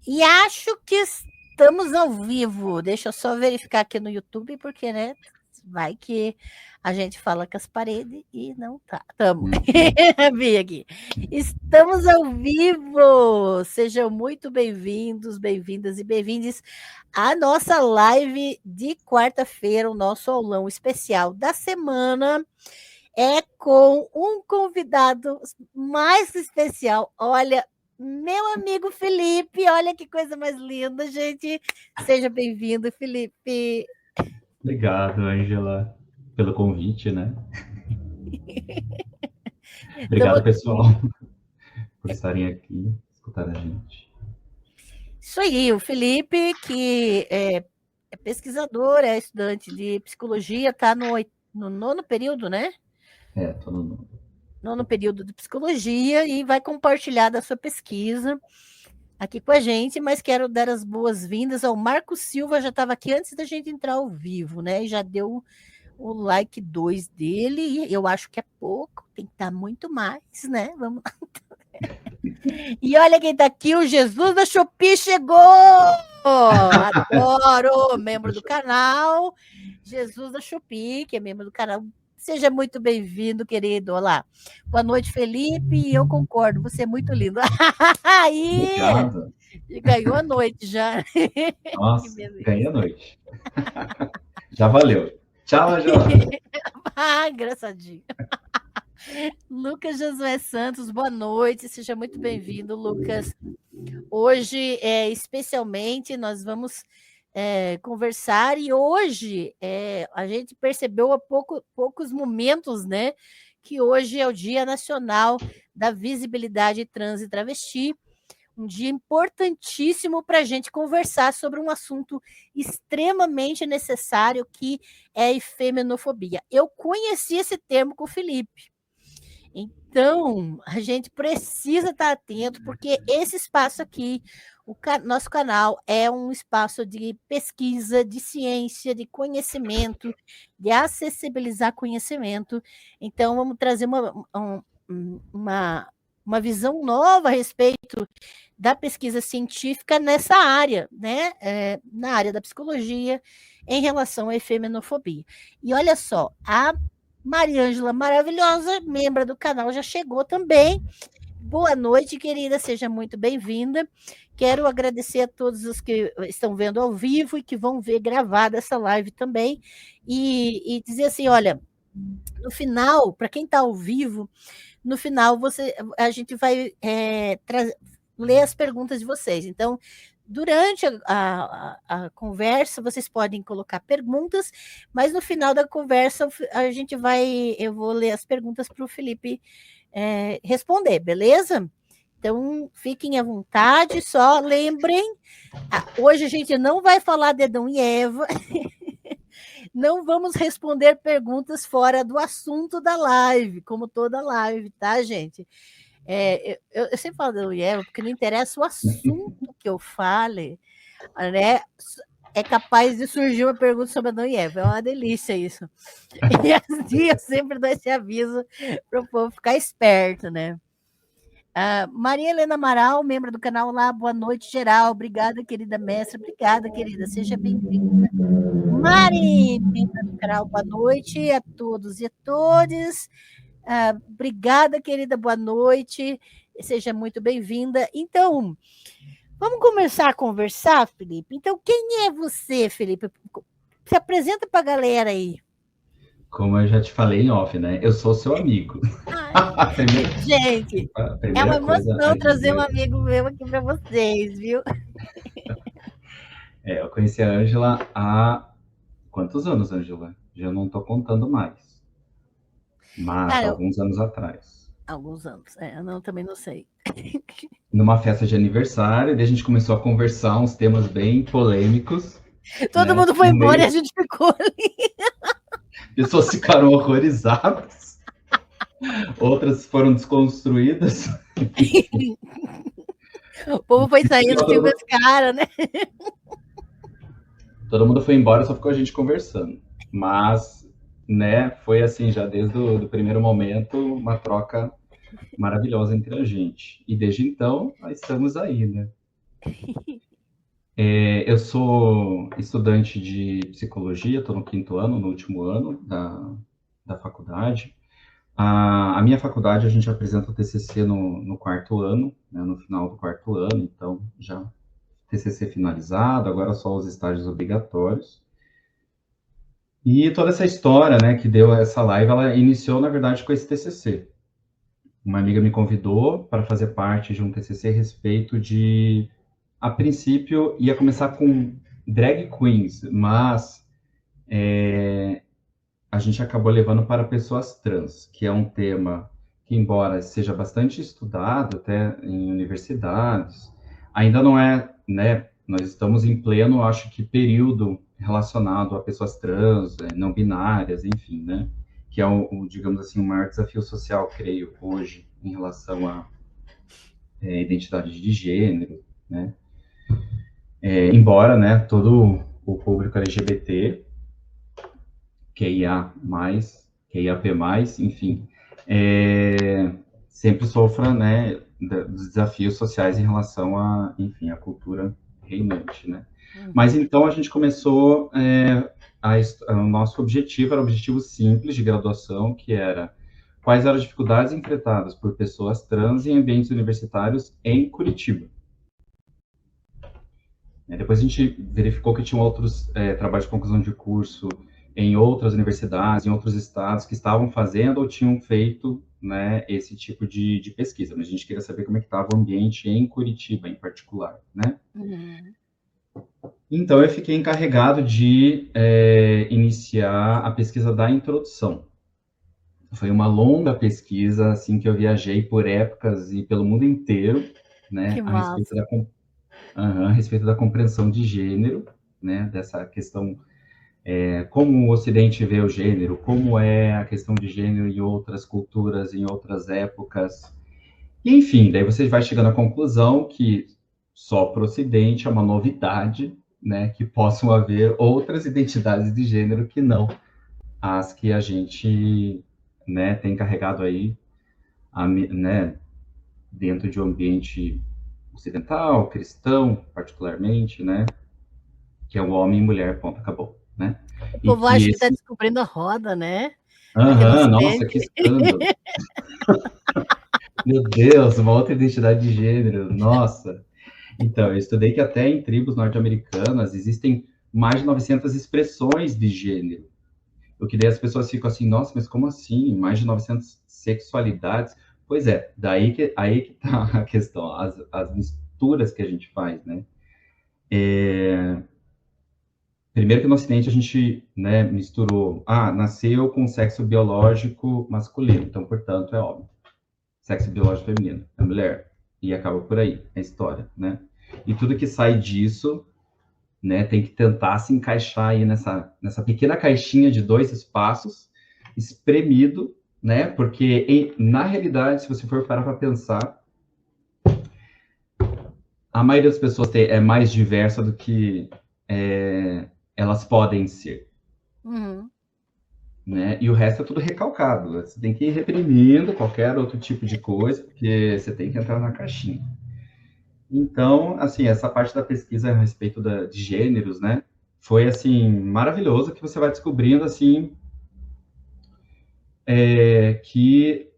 E acho que estamos ao vivo. Deixa eu só verificar aqui no YouTube, porque, né? Vai que a gente fala com as paredes e não tá. Estamos. Vi aqui. Estamos ao vivo. Sejam muito bem-vindos, bem-vindas e bem-vindes à nossa live de quarta-feira, o nosso aulão especial da semana. É com um convidado mais especial. Olha, meu amigo Felipe, olha que coisa mais linda, gente. Seja bem-vindo, Felipe. Obrigado, Ângela, pelo convite, né? Estamos Obrigado, pessoal, aqui. por estarem aqui, escutar a gente. Isso aí, o Felipe, que é pesquisador, é estudante de psicologia, está no nono período, né? Tô no... Nono período de psicologia e vai compartilhar da sua pesquisa aqui com a gente, mas quero dar as boas-vindas ao Marco Silva, já estava aqui antes da gente entrar ao vivo, né? E já deu o like 2 dele, e eu acho que é pouco, tem que estar muito mais, né? Vamos lá. E olha quem está aqui, o Jesus da Shopee chegou! Adoro! Membro do canal, Jesus da Shopee, que é membro do canal. Seja muito bem-vindo, querido. Olá. Boa noite, Felipe. E eu concordo, você é muito lindo. Aí! Obrigado. Ganhou a noite já. Que Nossa, beleza. ganhei a noite. Já valeu. Tchau, Ângela. Engraçadinho. Lucas Josué Santos, boa noite, seja muito bem-vindo, Lucas. Hoje, especialmente, nós vamos conversar e hoje a gente percebeu há poucos momentos, né, que hoje é o Dia Nacional da Visibilidade Trans e Travesti, um dia importantíssimo para a gente conversar sobre um assunto extremamente necessário que é a efeminofobia. Eu conheci esse termo com o Felipe. Então, a gente precisa estar atento, porque esse espaço aqui, nosso canal, é um espaço de pesquisa, de ciência, de conhecimento, de acessibilizar conhecimento. Então, vamos trazer uma visão nova a respeito da pesquisa científica nessa área, né? Na área da psicologia, em relação à efeminofobia. E olha só, a Mariângela maravilhosa, membro do canal, já chegou também. Boa noite, querida, seja muito bem-vinda. Quero agradecer a todos os que estão vendo ao vivo e que vão ver gravada essa live também. E dizer assim: olha, no final, para quem está ao vivo, no final a gente vai ler as perguntas de vocês. Então, durante a conversa, vocês podem colocar perguntas, mas no final da conversa eu vou ler as perguntas para o Felipe responder, beleza? Então, fiquem à vontade, só lembrem, hoje a gente não vai falar de Adão e Eva, não vamos responder perguntas fora do assunto da live, como toda live, tá, gente? Eu sempre falo Adão e Eva, porque não interessa o assunto que eu fale, né? É capaz de surgir uma pergunta sobre Adão e Eva. É uma delícia isso. E assim eu sempre dou esse aviso para o povo ficar esperto, né? Maria Helena Amaral, membro do canal lá, boa noite, geral. Obrigada, querida mestra. Obrigada, querida. Seja bem-vinda. Mari, membro do canal, boa noite a todos e a todas. Obrigada, querida, boa noite. Seja muito bem-vinda. Então, vamos começar a conversar, Felipe? Então, quem é você, Felipe? Se apresenta para a galera aí. Como eu já te falei em off, né? Eu sou seu amigo. Gente, A é uma primeira coisa a emoção trazer um dizer. amigo meu aqui para vocês, viu? Eu conheci a Ângela há quantos anos, Ângela? Já não tô contando mais. Mas Cara, alguns anos atrás. alguns anos. Eu também não sei. Numa festa de aniversário, daí a gente começou a conversar uns temas bem polêmicos, Todo né? mundo foi No embora e a meio, gente ficou ali. pessoas ficaram horrorizadas, outras foram desconstruídas. O povo foi No saindo, final, tinha umas caras, né? todo mundo foi embora, só ficou a gente conversando. Mas, né, foi assim, já desde o do primeiro momento, uma troca maravilhosa entre a gente. E desde então, nós estamos aí, né? Eu sou estudante de psicologia, estou no 5º ano, no último ano da faculdade. A minha faculdade, a gente apresenta o TCC no 4º ano, né, no final do 4º ano, então já TCC finalizado, agora só os estágios obrigatórios. E toda essa história, né, que deu essa live, ela iniciou, na verdade, com esse TCC. Uma amiga me convidou para fazer parte de um TCC a respeito de, a princípio, ia começar com drag queens, mas a gente acabou levando para pessoas trans, que é um tema que, embora seja bastante estudado até em universidades, ainda não é, né, nós estamos em pleno, acho que, período relacionado a pessoas trans, não binárias, enfim, né, que é, digamos assim, o maior desafio social, creio, hoje, em relação à identidade de gênero, né, embora, né, todo o público LGBT, QIA+, QIAP+, enfim, sempre sofra, né, dos desafios sociais em relação a, enfim, a cultura reinante, né. Mas então a gente começou, o nosso objetivo era um objetivo simples de graduação, que era quais eram as dificuldades enfrentadas por pessoas trans em ambientes universitários em Curitiba. Depois a gente verificou que tinham outros trabalhos de conclusão de curso em outras universidades, em outros estados, que estavam fazendo ou tinham feito, né, esse tipo de pesquisa. Mas a gente queria saber como é que estava o ambiente em Curitiba, em particular, né? Então, eu fiquei encarregado de iniciar a pesquisa da introdução. Foi uma longa pesquisa, assim, que eu viajei por épocas e pelo mundo inteiro, né, a respeito da compreensão de gênero, né, dessa questão, como o Ocidente vê o gênero, como é a questão de gênero em outras culturas, em outras épocas. E, enfim, daí você vai chegando à conclusão que só para o Ocidente é uma novidade, né, que possam haver outras identidades de gênero que não as que a gente, né, tem carregado aí, né, dentro de um ambiente ocidental, cristão, particularmente, né, que é o homem e mulher, ponto, acabou, né? O E povo que acha que está esse... descobrindo a roda, né? Aqui no Nossa, Ocidente. que escândalo! Meu Deus, uma outra identidade de gênero, nossa! Então, eu estudei que até em tribos norte-americanas existem mais de 900 expressões de gênero. O que daí as pessoas ficam assim, nossa, mas como assim? Mais de 900 sexualidades? Pois é, aí que tá a questão, as misturas que a gente faz, né? Primeiro que no Ocidente a gente, né, misturou, nasceu com sexo biológico masculino, então, portanto, é homem. Sexo biológico feminino, é mulher. E acaba por aí a história, né? E tudo que sai disso, né, tem que tentar se encaixar aí nessa pequena caixinha de 2 espaços, espremido, né? Porque, na realidade, se você for parar para pensar, a maioria das pessoas é mais diversa do que elas podem ser. Né? E o resto é tudo recalcado. Você tem que ir reprimindo qualquer outro tipo de coisa, porque você tem que entrar na caixinha. Então, assim, essa parte da pesquisa a respeito de gêneros, né, foi, assim, maravilhoso, que você vai descobrindo, assim, que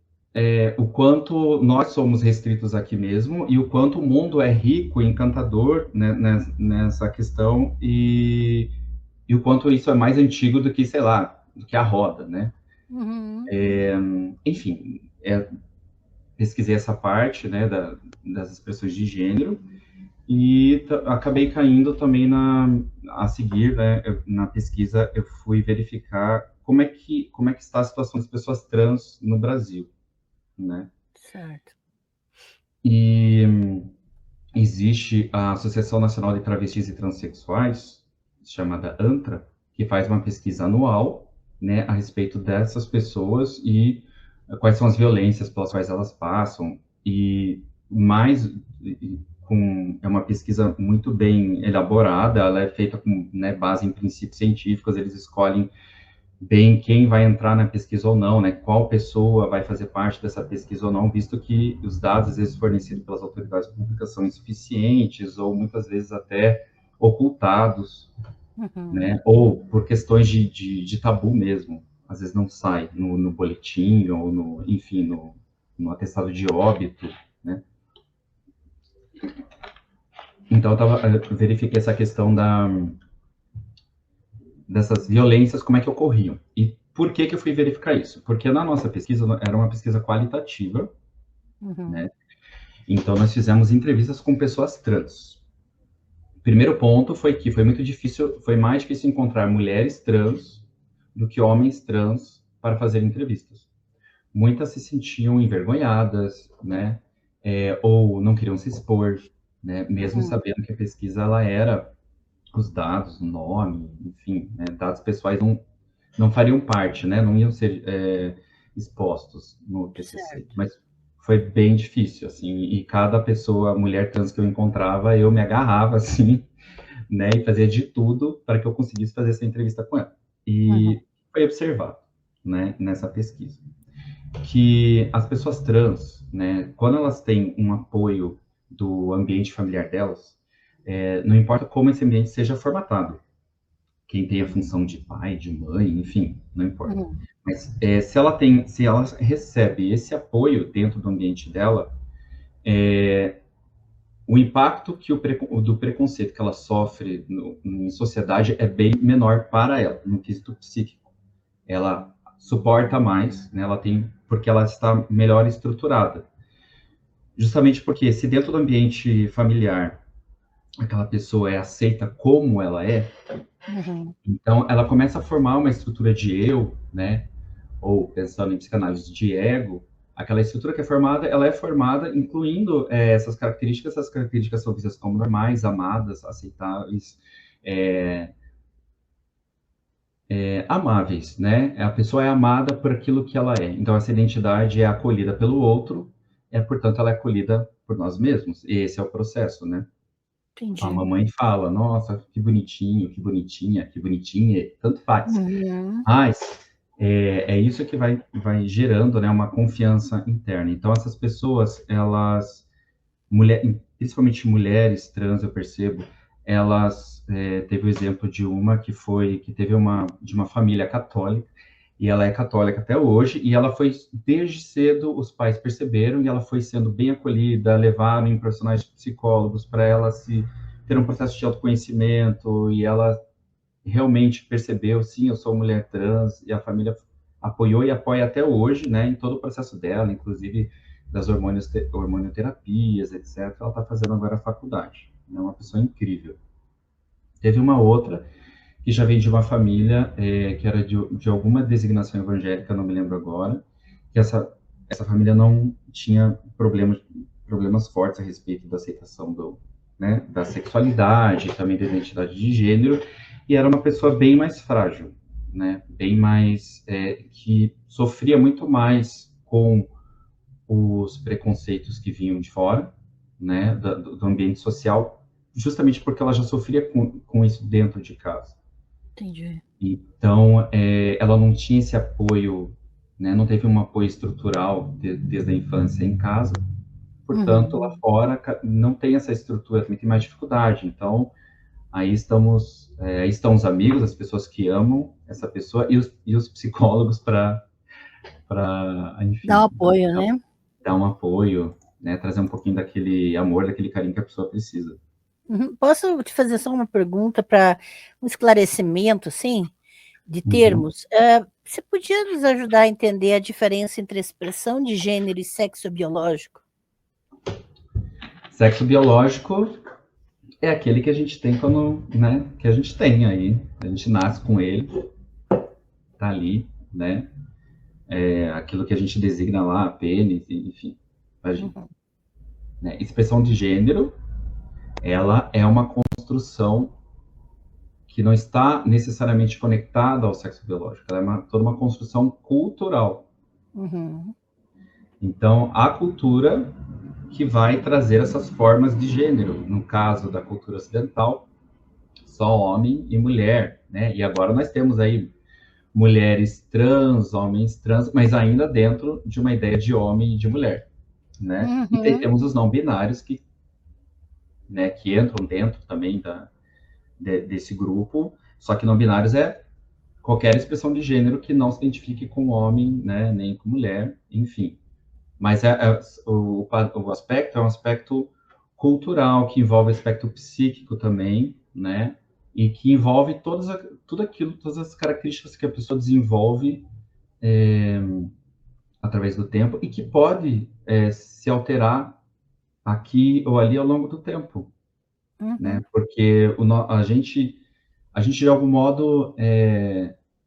o quanto nós somos restritos aqui mesmo e o quanto o mundo é rico e encantador, né, nessa questão e o quanto isso é mais antigo do que, sei lá, do que a roda, né? Enfim, pesquisei essa parte, né, das expressões de gênero e acabei caindo também a seguir, né, na pesquisa eu fui verificar como é que está a situação das pessoas trans no Brasil, né? Certo. E existe a Associação Nacional de Travestis e Transsexuais, chamada ANTRA, que faz uma pesquisa anual, né, a respeito dessas pessoas e quais são as violências pelas quais elas passam, e mais é uma pesquisa muito bem elaborada, ela é feita com, né, base em princípios científicos, eles escolhem bem quem vai entrar na pesquisa ou não, né? Qual pessoa vai fazer parte dessa pesquisa ou não, visto que os dados, às vezes, fornecidos pelas autoridades públicas são insuficientes ou, muitas vezes, até ocultados, né? Ou por questões de tabu mesmo. Às vezes não sai no boletim ou, enfim, no atestado de óbito, né? Então, eu verifiquei essa questão dessas violências, como é que ocorriam. E por que eu fui verificar isso? Porque na nossa pesquisa, era uma pesquisa qualitativa, né? Então, nós fizemos entrevistas com pessoas trans. O primeiro ponto foi que foi muito difícil, foi mais difícil encontrar mulheres trans do que homens trans para fazer entrevistas. Muitas se sentiam envergonhadas, né? Ou não queriam se expor, né? Mesmo sabendo que a pesquisa ela era os dados, o nome, enfim, né? Dados pessoais não fariam parte, né? Não iam ser expostos no TCC. Certo. Mas foi bem difícil, assim, e cada pessoa, mulher trans que eu encontrava, eu me agarrava, assim, né? E fazia de tudo para que eu conseguisse fazer essa entrevista com ela. E foi observado, né? Nessa pesquisa, que as pessoas trans, né? Quando elas têm um apoio do ambiente familiar delas, não importa como esse ambiente seja formatado, quem tem a função de pai, de mãe, enfim, não importa. Mas se ela recebe esse apoio dentro do ambiente dela, o impacto do preconceito que ela sofre em sociedade é bem menor para ela, no quesito psíquico. Ela suporta mais, né? Porque ela está melhor estruturada. Justamente porque se dentro do ambiente familiar aquela pessoa é aceita como ela é, então ela começa a formar uma estrutura de eu, né? Ou pensando em psicanálise de ego, aquela estrutura que ela é formada incluindo essas características são vistas como normais, amadas, aceitáveis, amáveis, né? A pessoa é amada por aquilo que ela é. Então, essa identidade é acolhida pelo outro, portanto, ela é acolhida por nós mesmos. E esse é o processo, né? Entendi. A mamãe fala, nossa, que bonitinho, que bonitinha, que bonitinha, tanto faz. Mas é isso que vai gerando, né, uma confiança interna. Então, essas pessoas, principalmente mulheres trans, eu percebo, elas teve o exemplo de uma que teve de uma família católica, e ela é católica até hoje, e ela foi, desde cedo, os pais perceberam, e ela foi sendo bem acolhida, levaram em profissionais de psicólogos para ela ter um processo de autoconhecimento, e ela realmente percebeu, sim, eu sou mulher trans, e a família apoiou e apoia até hoje, né, em todo o processo dela, inclusive das hormonioterapias, etc. Ela está fazendo agora a faculdade. É uma pessoa incrível. Teve uma outra que já vem de uma família que era de alguma designação evangélica, não me lembro agora, que essa família não tinha problemas fortes a respeito da aceitação da sexualidade, também da identidade de gênero, e era uma pessoa bem mais frágil, né? Bem mais que sofria muito mais com os preconceitos que vinham de fora, né, do ambiente social, justamente porque ela já sofria com isso dentro de casa. Entendi. Então, ela não tinha esse apoio, né, não teve um apoio estrutural desde a infância em casa, portanto, lá fora não tem essa estrutura, também tem mais dificuldade. Então, aí estão os amigos, as pessoas que amam essa pessoa e os psicólogos para enfim, dar um apoio, né? Dar um apoio, né? Trazer um pouquinho daquele amor, daquele carinho que a pessoa precisa. Posso te fazer só uma pergunta para um esclarecimento, assim, de termos? Você podia nos ajudar a entender a diferença entre expressão de gênero e sexo biológico? Sexo biológico é aquele que a gente tem né? Que a gente tem aí. A gente nasce com ele, tá ali, né? Aquilo que a gente designa lá, pênis, enfim, vagina. Né? Expressão de gênero, ela é uma construção que não está necessariamente conectada ao sexo biológico, ela é toda uma construção cultural. Então, a cultura que vai trazer essas formas de gênero, no caso da cultura ocidental, só homem e mulher, né? E agora nós temos aí mulheres trans, homens trans, mas ainda dentro de uma ideia de homem e de mulher, né? E temos os não binários que, né, que entram dentro também desse grupo, só que não binários é qualquer expressão de gênero que não se identifique com homem, né, nem com mulher, enfim. Mas o aspecto é um aspecto cultural, que envolve aspecto psíquico também, né? E que envolve tudo aquilo, todas as características que a pessoa desenvolve através do tempo e que pode se alterar aqui ou ali ao longo do tempo, né? Porque a gente de algum modo,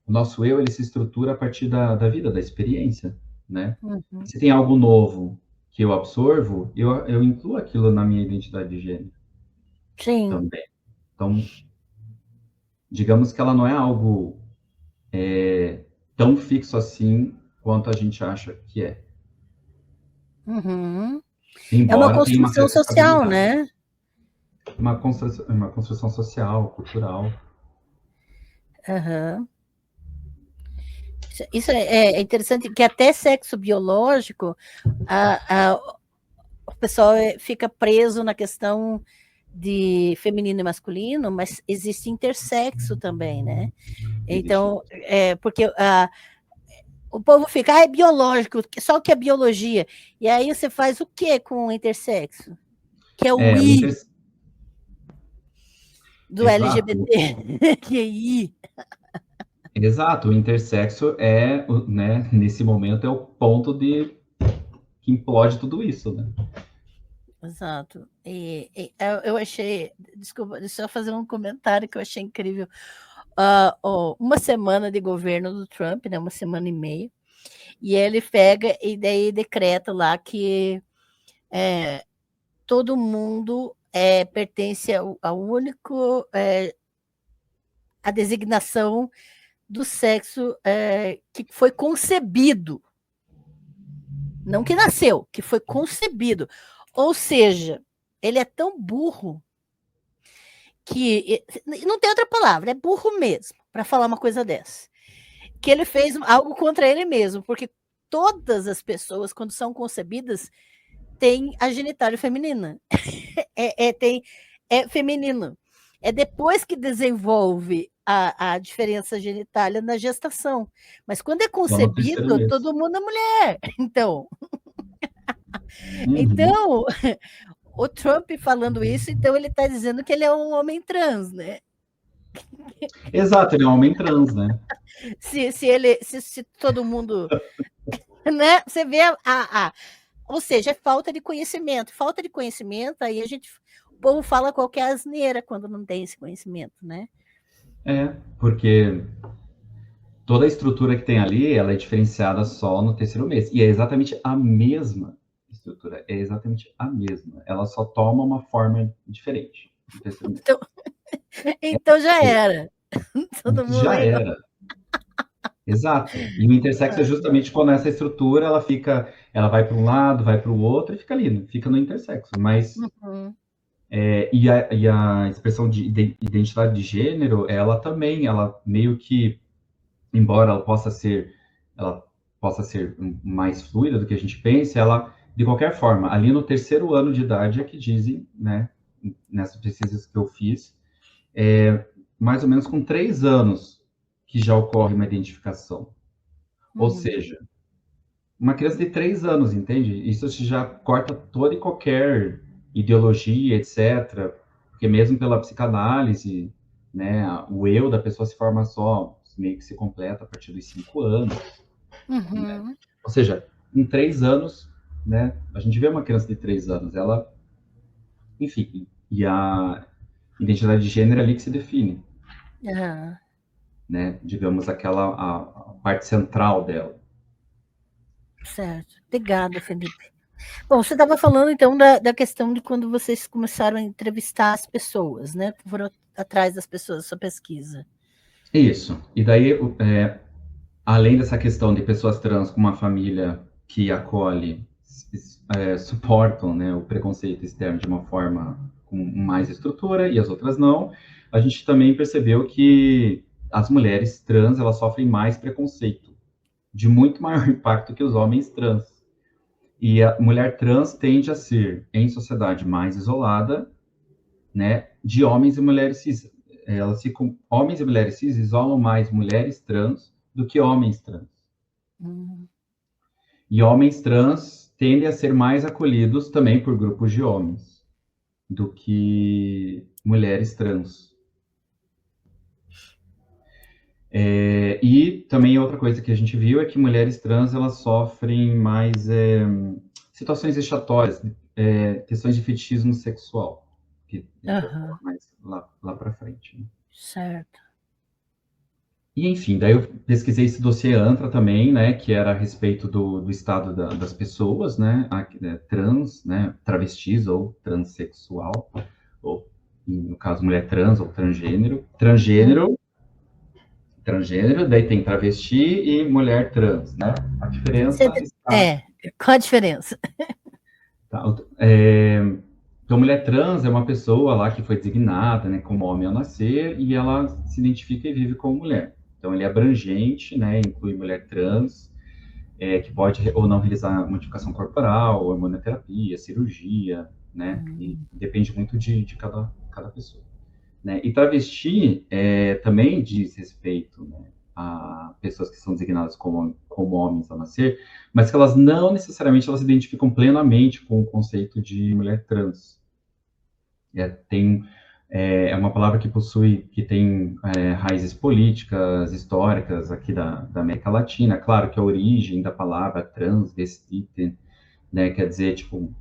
o nosso eu, ele se estrutura a partir da vida, da experiência, né? Se tem algo novo que eu absorvo, eu incluo aquilo na minha identidade de gênero. Sim. Também. Então, digamos que ela não é algo tão fixo assim quanto a gente acha que é. É uma Embora tenha uma construção certa social, estabilidade. né? Uma construção social, cultural. Isso é interessante, que até sexo biológico, o pessoal fica preso na questão de feminino e masculino, mas existe intersexo também, né? Então, porque o povo fica, é biológico, só o que é biologia. E aí você faz o que com o intersexo? Que é o I do LGBT, que é I. Exato, o intersexo né, nesse momento é o ponto que implode tudo isso, né? Exato. Eu achei, desculpa, deixa eu fazer um comentário que eu achei incrível. Uma semana de governo do Trump, né, uma semana e meia, e ele pega e daí decreta lá que todo mundo pertence ao único, a designação do sexo que foi concebido, não que nasceu, que foi concebido. Ou seja, ele é tão burro que não tem outra palavra, é burro mesmo para falar uma coisa dessa. Que ele fez algo contra ele mesmo, porque todas as pessoas, quando são concebidas, têm a genitália feminina. É feminino. É depois que desenvolve a diferença genitália na gestação. Mas quando é concebido, todo mundo é mulher. Então, então o Trump falando isso, então ele está dizendo que ele é um homem trans, né? Exato, ele é um homem trans, né? Se todo mundo, né? Você vê ou seja, é falta de conhecimento. Falta de conhecimento, aí o povo fala qualquer asneira quando não tem esse conhecimento, né? Porque toda a estrutura que tem ali, ela é diferenciada só no terceiro mês. E é exatamente a mesma estrutura, é exatamente a mesma. Ela só toma uma forma diferente no terceiro mês. Então já era. Todo mundo já era. Exato. E o intersexo é justamente quando essa estrutura ela vai para um lado, vai para o outro e fica ali, fica no intersexo. Mas e a expressão de identidade de gênero, ela meio que, embora ela possa ser mais fluida do que a gente pensa, ela, de qualquer forma, ali no terceiro ano de idade é que dizem, né, nessas pesquisas que eu fiz, mais ou menos com 3 anos que já ocorre uma identificação. Ou seja, uma criança de 3 anos, entende? Isso já corta toda e qualquer ideologia, etc. Porque mesmo pela psicanálise, né, o eu da pessoa se forma só, meio que se completa a partir dos 5 anos. Né? Ou seja, em 3 anos, né, a gente vê uma criança de 3 anos, ela, enfim, e a identidade de gênero é ali que se define. Né, digamos, a parte central dela. Certo. Obrigada, Felipe. Bom, você estava falando, então, da questão de quando vocês começaram a entrevistar as pessoas, né? Foram atrás das pessoas da sua pesquisa. Isso. E daí, além dessa questão de pessoas trans com uma família que acolhe, suportam, né, o preconceito externo de uma forma com mais estrutura e as outras não, a gente também percebeu que as mulheres trans, elas sofrem mais preconceito, de muito maior impacto que os homens trans. E a mulher trans tende a ser, em sociedade, mais isolada, né, de homens e mulheres cis. Homens e mulheres cis isolam mais mulheres trans do que homens trans. E homens trans tendem a ser mais acolhidos também por grupos de homens do que mulheres trans. E também outra coisa que a gente viu é que mulheres trans, elas sofrem mais situações vexatórias, questões de fetichismo sexual, que mais lá para frente. Né? Certo. E, enfim, daí eu pesquisei esse dossiê ANTRA também, né, que era a respeito do estado das pessoas, né, trans, né, travestis ou transexual, ou, no caso, mulher trans ou transgênero. Transgênero, daí tem travesti e mulher trans, né? A diferença está... qual a diferença? Tá, então, mulher trans é uma pessoa lá que foi designada, né, como homem ao nascer, e ela se identifica e vive como mulher. Então, ele é abrangente, né, inclui mulher trans, que pode ou não realizar modificação corporal, hormonoterapia, cirurgia, né, e depende muito de cada pessoa. Né? E travesti também diz respeito, né, a pessoas que são designadas como homens ao nascer, mas que elas não necessariamente elas se identificam plenamente com o conceito de mulher trans. É uma palavra que tem raízes políticas, históricas aqui da América Latina. Claro que a origem da palavra transvestite, né, quer dizer, tipo,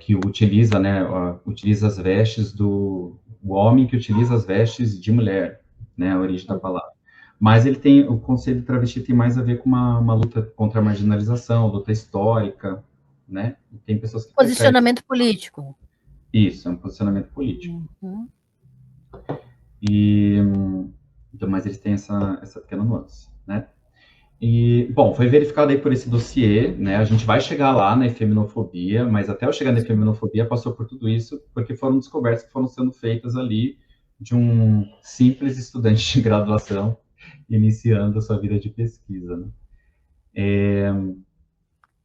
que utiliza, né, utiliza as vestes o homem que utiliza as vestes de mulher, né, a origem da palavra. Mas o conceito de travesti tem mais a ver com uma luta contra a marginalização, luta histórica, né? E tem pessoas que posicionamento político. Isso, é um posicionamento político. Então, mas eles têm essa pequena nuance, né? E, bom, foi verificado aí por esse dossiê, né? A gente vai chegar lá na efeminofobia, mas até eu chegar na efeminofobia passou por tudo isso, porque foram descobertas que foram sendo feitas ali de um simples estudante de graduação iniciando a sua vida de pesquisa, né?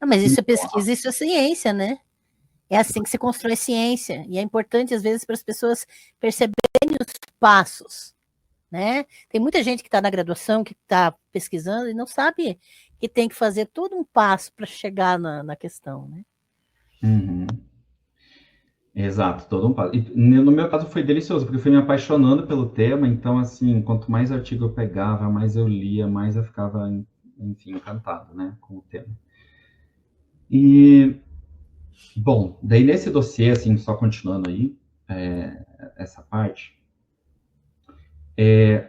Mas isso é pesquisa, isso é ciência, né? É assim que se constrói ciência. E é importante, às vezes, para as pessoas perceberem os passos. Né? Tem muita gente que está na graduação, que está pesquisando e não sabe que tem que fazer todo um passo para chegar na questão, né? Exato, todo um passo. E no meu caso foi delicioso, porque eu fui me apaixonando pelo tema, então, assim, quanto mais artigo eu pegava, mais eu lia, mais eu ficava, enfim, encantado, né, com o tema. E, bom, daí nesse dossiê, assim, só continuando aí, essa parte,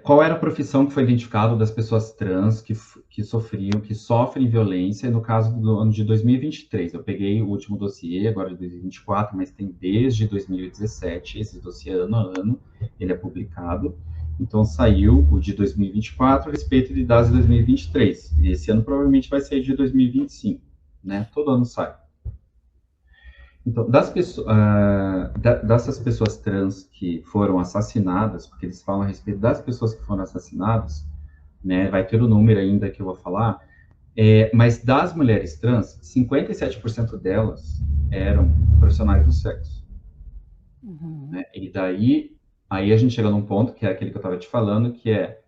qual era a profissão que foi identificada das pessoas trans que sofrem violência, no caso do ano de 2023? Eu peguei o último dossiê, agora de 2024, mas tem desde 2017, esse dossiê ano a ano, ele é publicado. Então, saiu o de 2024 a respeito de dados de 2023. E esse ano provavelmente vai sair de 2025, né? Todo ano sai. Então, dessas pessoas trans que foram assassinadas, porque eles falam a respeito das pessoas que foram assassinadas, né, vai ter o número ainda que eu vou falar, mas das mulheres trans, 57% delas eram profissionais do sexo. Né? E daí, aí a gente chega num ponto, que é aquele que eu estava te falando, que é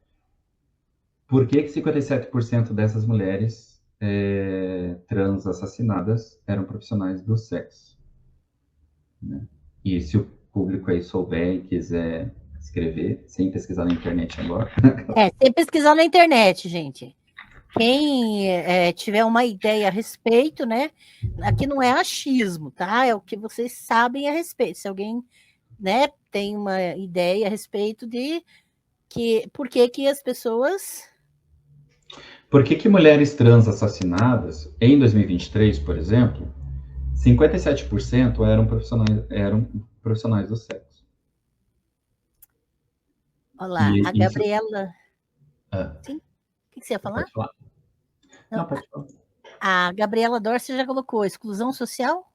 por que 57% dessas mulheres trans assassinadas eram profissionais do sexo? Né? E se o público aí souber e quiser escrever, sem pesquisar na internet agora. Sem pesquisar na internet, gente. Quem tiver uma ideia a respeito, né? Aqui não é achismo, tá? É o que vocês sabem a respeito. Se alguém, né, tem uma ideia a respeito de por que as pessoas... Por que mulheres trans assassinadas em 2023, por exemplo, 57% eram profissionais do sexo. Olá, a Gabriela... Sim? O que você ia falar? Pode falar. Não, pode falar. A Gabriela Dorce já colocou exclusão social?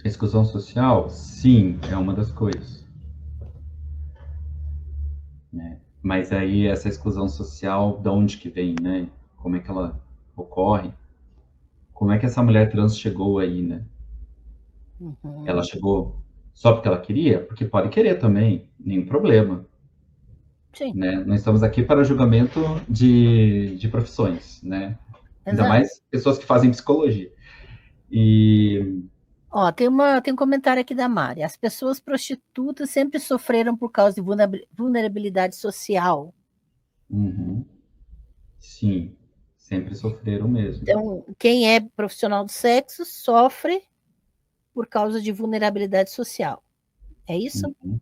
Exclusão social? Sim, é uma das coisas. Mas aí essa exclusão social, de onde que vem, né? Como é que ela ocorre? Como é que essa mulher trans chegou aí, né? Ela Uhum. chegou só porque ela queria? Porque pode querer também, nenhum problema, Sim, né? Nós estamos aqui para julgamento de profissões, né? Ainda exato. mais pessoas que fazem psicologia. E Ó, tem um comentário aqui da Mari. As pessoas prostitutas sempre sofreram por causa de vulnerabilidade social. uhum, sim, sempre sofreram mesmo. Então, quem é profissional do sexo sofre por causa de vulnerabilidade social. É isso? Uhum.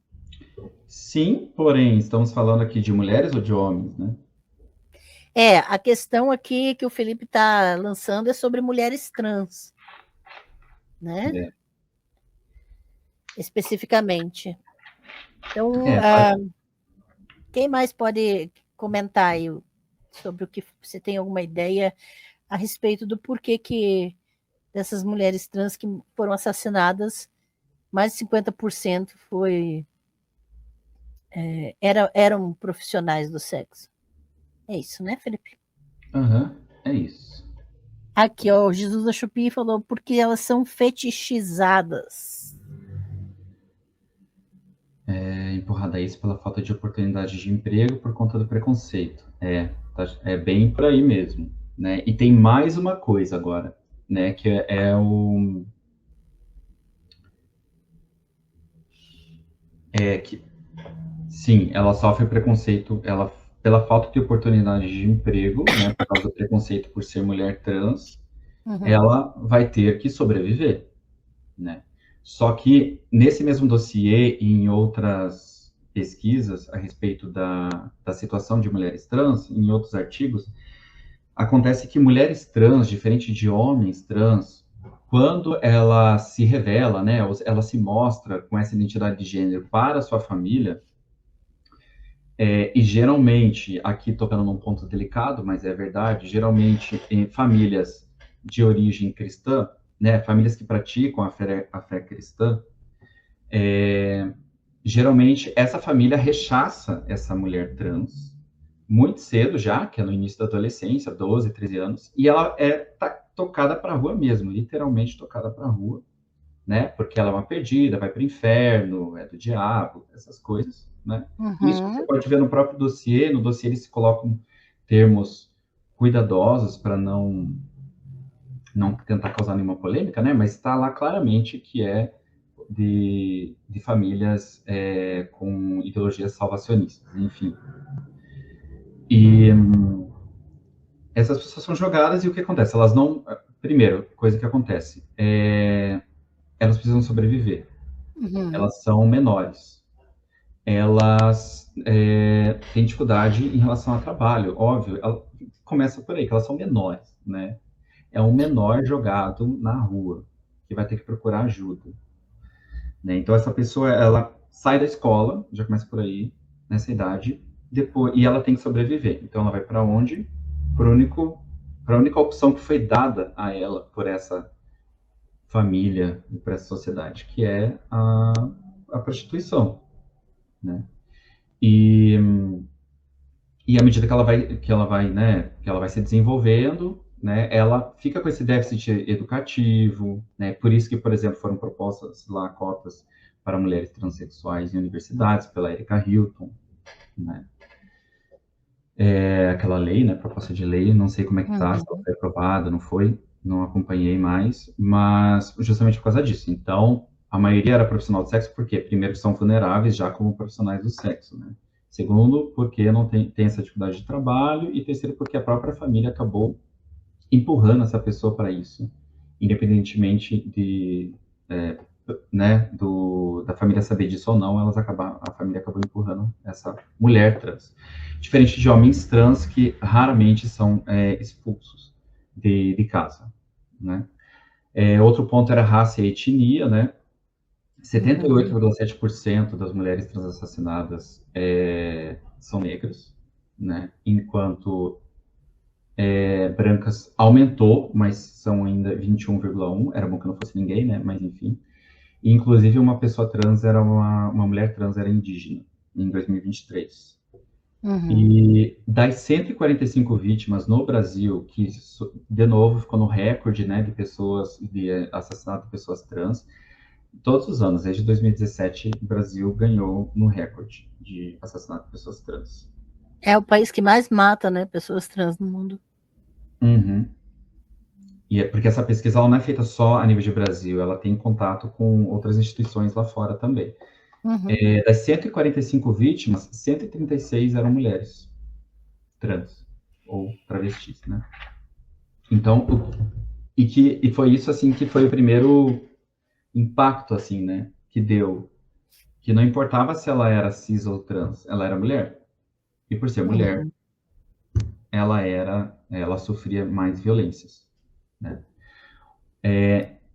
Sim, porém, estamos falando aqui de mulheres ou de homens, né? É, a questão aqui que o Felipe está lançando é sobre mulheres trans, né? É, Especificamente. Então, é, quem mais pode comentar aí sobre o que você tem alguma ideia a respeito do porquê que dessas mulheres trans que foram assassinadas, mais de 50% eram profissionais do sexo. É isso, né, Felipe? aham, é isso. Aqui, ó, o Jesus da Chupi falou porque elas são fetichizadas. É empurrada a isso pela falta de oportunidade de emprego por conta do preconceito. É bem por aí mesmo, né? E tem mais uma coisa agora, né? Que é que sim, ela sofre preconceito, ela pela falta de oportunidade de emprego, né? Por causa do preconceito por ser mulher trans, Uhum, ela vai ter que sobreviver, né? Só que nesse mesmo dossiê e em outras pesquisas a respeito da situação de mulheres trans, em outros artigos, acontece que mulheres trans, diferente de homens trans, quando ela se revela, né, ela se mostra com essa identidade de gênero para a sua família, e geralmente, aqui tocando num ponto delicado, mas é verdade, geralmente em famílias de origem cristã, né, famílias que praticam a fé cristã, geralmente essa família rechaça essa mulher trans muito cedo já, que é no início da adolescência, 12, 13 anos, e ela tá tocada para a rua mesmo, literalmente tocada para a rua, né? Porque ela é uma perdida, vai para o inferno, é do diabo, essas coisas, né? Isso você uhum, pode ver no próprio dossiê, no dossiê eles colocam termos cuidadosos para não tentar causar nenhuma polêmica, né? Mas está lá claramente que é de famílias com ideologias salvacionistas, enfim. E essas pessoas são jogadas e o que acontece? Elas não. Primeiro, coisa que acontece, elas precisam sobreviver. uhum, Elas são menores. Elas têm dificuldade em relação ao trabalho, óbvio. Ela começa por aí, que elas são menores, né? É um menor jogado na rua que vai ter que procurar ajuda, né? Então essa pessoa, ela sai da escola, já começa por aí, nessa idade, depois e ela tem que sobreviver. Então ela vai para onde? Para a única opção que foi dada a ela por essa família e para essa sociedade, que é a prostituição, né? E, e à medida que ela vai se desenvolvendo, né, ela fica com esse déficit educativo, né? Por isso que, por exemplo, foram propostas lá cotas para mulheres transexuais em universidades pela Erika Hilton, né? Aquela lei, né, proposta de lei, não sei como é que tá, se ela uhum. foi aprovada, não foi, não acompanhei mais, mas justamente por causa disso. Então, a maioria era profissional do sexo, porque primeiro são vulneráveis já como profissionais do sexo, né? Segundo, porque não tem essa dificuldade de trabalho, e terceiro, porque a própria família acabou empurrando essa pessoa para isso, independentemente é, né, da família saber disso ou não, a família acabou empurrando essa mulher trans. Diferente de homens trans que raramente são expulsos de casa, né? Outro ponto era raça e etnia, né? Uhum. 78,7% das mulheres trans assassinadas são negras, né? Enquanto brancas aumentou, mas são ainda 21,1%. Era bom que não fosse ninguém, né? Mas enfim. E, inclusive, uma pessoa trans uma mulher trans era indígena em 2023. Uhum. E das 145 vítimas no Brasil, que de novo ficou no recorde, né, de pessoas, de assassinato de pessoas trans, todos os anos, desde 2017, o Brasil ganhou no recorde de assassinato de pessoas trans. É o país que mais mata, né, pessoas trans no mundo. Uhum. E é porque essa pesquisa ela não é feita só a nível de Brasil, ela tem contato com outras instituições lá fora também. Uhum. Das 145 vítimas, 136 eram mulheres trans ou travestis, né? Então, e foi isso assim que foi o primeiro impacto assim, né, que deu, que não importava se ela era cis ou trans, ela era mulher. E por ser mulher, Uhum. ela sofria mais violências, né?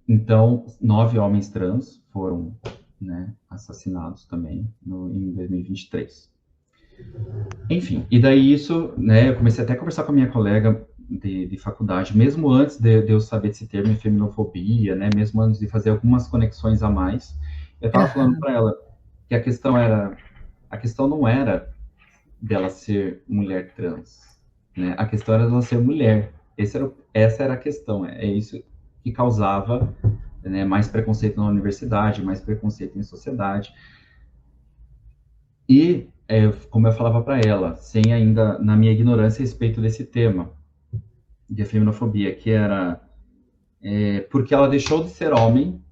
Então, 9 homens trans foram, né, assassinados também em 2023. Enfim, e daí isso, né, eu comecei até a conversar com a minha colega de faculdade, mesmo antes de eu saber desse termo feminofobia, né, mesmo antes de fazer algumas conexões a mais, eu estava falando Aham. para ela que a questão não era dela ser mulher trans, né, a questão era dela ser mulher. Essa era a questão, é isso que causava, né, mais preconceito na universidade, mais preconceito em sociedade. E, como eu falava para ela, sem ainda, na minha ignorância a respeito desse tema de feminofobia, que era porque ela deixou de ser homem,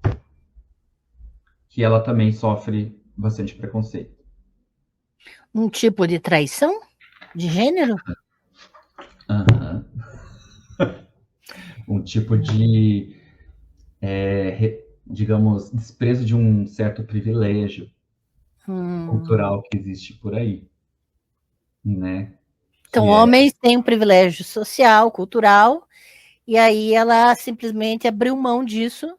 que ela também sofre bastante preconceito. Um tipo de traição de gênero? Uhum. Um tipo de, digamos, desprezo de um certo privilégio Hum. cultural que existe por aí, né? Então, Que é homens têm um privilégio social, cultural, e aí ela simplesmente abriu mão disso,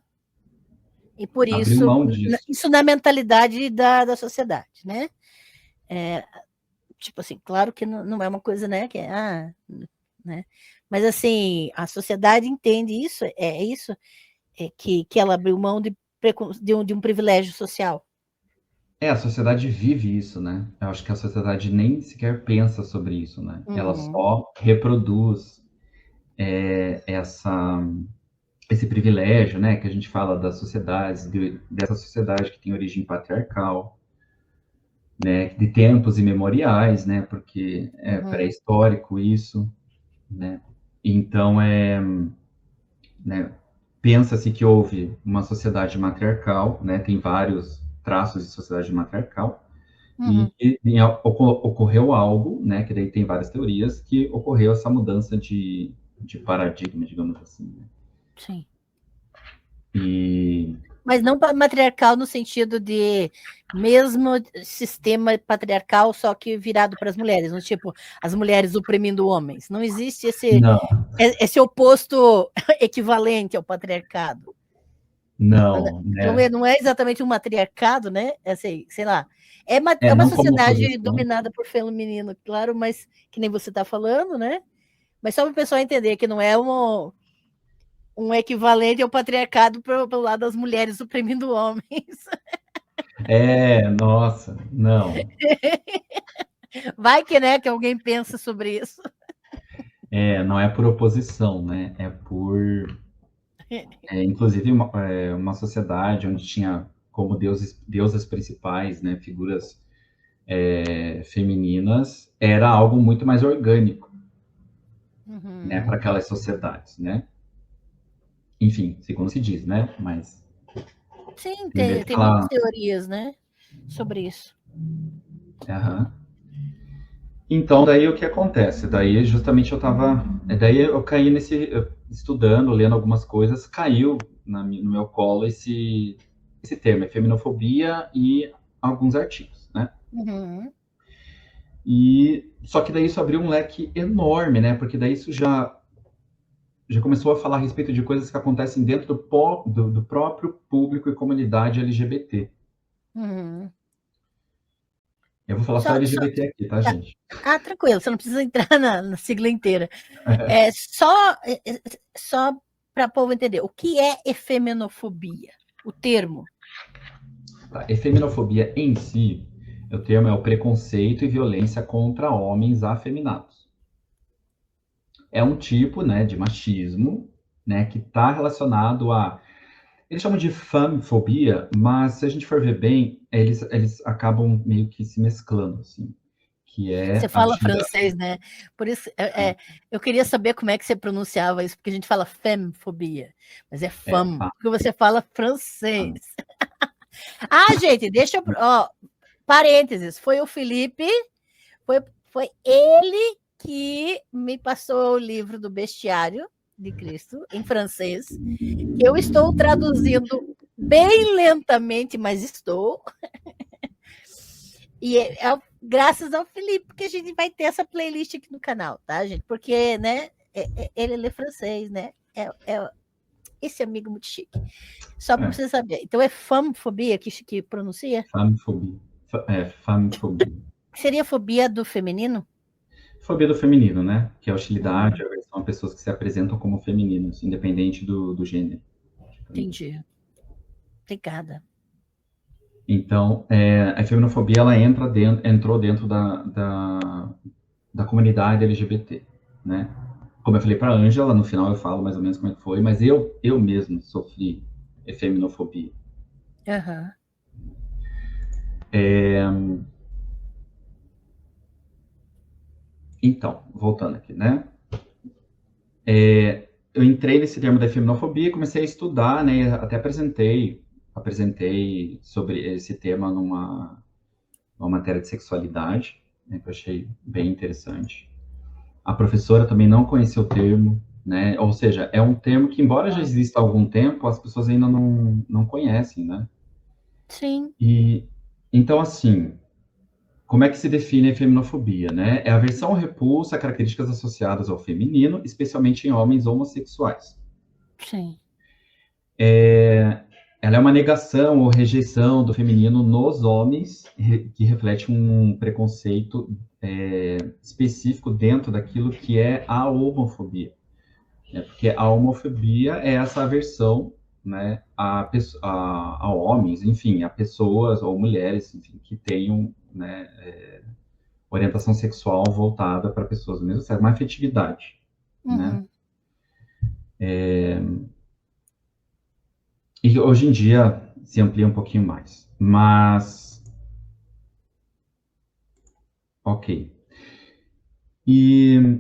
e por abrir isso, mão disso. isso na mentalidade da sociedade, né? É, tipo assim, claro que não é uma coisa, né, que é, né? Mas assim, a sociedade entende isso, é isso, que ela abriu mão de um privilégio social. A sociedade vive isso, né? Eu acho que a sociedade nem sequer pensa sobre isso, né? Ela Uhum, só reproduz essa, esse privilégio, né? Que a gente fala das sociedades, dessa sociedade que tem origem patriarcal, né? De tempos imemoriais, né? Porque é uhum, pré-histórico isso, né? Então, né? Pensa-se que houve uma sociedade matriarcal, né? Tem vários traços de sociedade matriarcal, uhum. e ocorreu algo, né, que daí tem várias teorias, que ocorreu essa mudança de paradigma, digamos assim. Né? Sim. E Mas não matriarcal no sentido de mesmo sistema patriarcal, só que virado para as mulheres, no tipo, as mulheres oprimindo homens. Não existe não, esse oposto equivalente ao patriarcado. não, Não né? é, não é exatamente um matriarcado, né? É assim, sei lá. É uma Não como sociedade oposição. dominada por feminino, claro, mas que nem você está falando, né? Mas só para o pessoal entender que não é um equivalente ao patriarcado pelo lado das mulheres oprimindo homens. Nossa, não. Vai que, né, que alguém pensa sobre isso. Não é por oposição, né? É por, inclusive, uma sociedade onde tinha como deusas principais, né, figuras femininas, era algo muito mais orgânico, né, para Uhum. aquelas sociedades, né? Enfim, segundo se diz, né? Mas Sim, primeiro tem muitas falar, teorias, né, sobre isso. aham. Então, daí o que acontece? Daí justamente daí eu caí estudando, lendo algumas coisas, caiu no meu colo esse termo, feminofobia e alguns artigos, né? Uhum. E só que daí isso abriu um leque enorme, né? Porque daí isso já começou a falar a respeito de coisas que acontecem dentro do próprio público e comunidade LGBT. Uhum. Eu vou falar Só, só só, LGBT aqui, tá, gente? tranquilo, você não precisa entrar na sigla inteira. Só para o povo entender, o que é efeminofobia? O termo. Tá. Efeminofobia em si O termo é o preconceito e violência contra homens afeminados. É um tipo, né, de machismo, né, que está relacionado a... Eles chamam de famfobia, mas se a gente for ver bem, eles acabam meio que se mesclando, assim, que Você é a fala hostilidade. francês, né? Por isso, eu queria saber como é que você pronunciava isso, porque a gente fala femfobia, mas é É, fam, porque você fala francês. Ah, gente, deixa eu. Ó, parênteses, foi o Felipe, foi ele que me passou o livro do Bestiário de Cristo, em francês, que eu estou traduzindo bem lentamente, mas estou. E graças ao Felipe que a gente vai ter essa playlist aqui no canal, tá, gente? Porque, né, ele lê francês, né? Esse amigo muito chique. Só para é, você saber. Então é famfobia que pronuncia? famfobia. Famfobia. Seria fobia do feminino? Fobia do feminino, né? Que é a hostilidade, Hum, aversão a pessoas que se apresentam como femininos, independente do gênero. entendi. Obrigada. Então, a feminofobia ela entrou dentro da comunidade LGBT, né? Como eu falei para a Ângela, no final eu falo mais ou menos como é que foi, mas eu mesmo sofri feminofobia. Aham. Então, voltando aqui, né? Eu entrei nesse termo da feminofobia e comecei a estudar, né? Até apresentei sobre esse tema numa matéria de sexualidade, né, que eu achei bem interessante. A professora também não conhecia o termo, né? Ou seja, é um termo que, embora já exista há algum tempo, as pessoas ainda não conhecem, né? Sim. E então, assim, como é que se define a feminofobia, né? É a aversão ou repulsa a características associadas ao feminino, especialmente em homens homossexuais. Sim. Ela é uma negação ou rejeição do feminino nos homens, que reflete um preconceito específico dentro daquilo que é a homofobia. Né? Porque a homofobia é essa aversão, né, a homens, enfim, a pessoas ou mulheres, enfim, que tenham, né, orientação sexual voltada para pessoas do mesmo sexo, uma afetividade, né? Uhum. E hoje em dia se amplia um pouquinho mais. Mas, ok.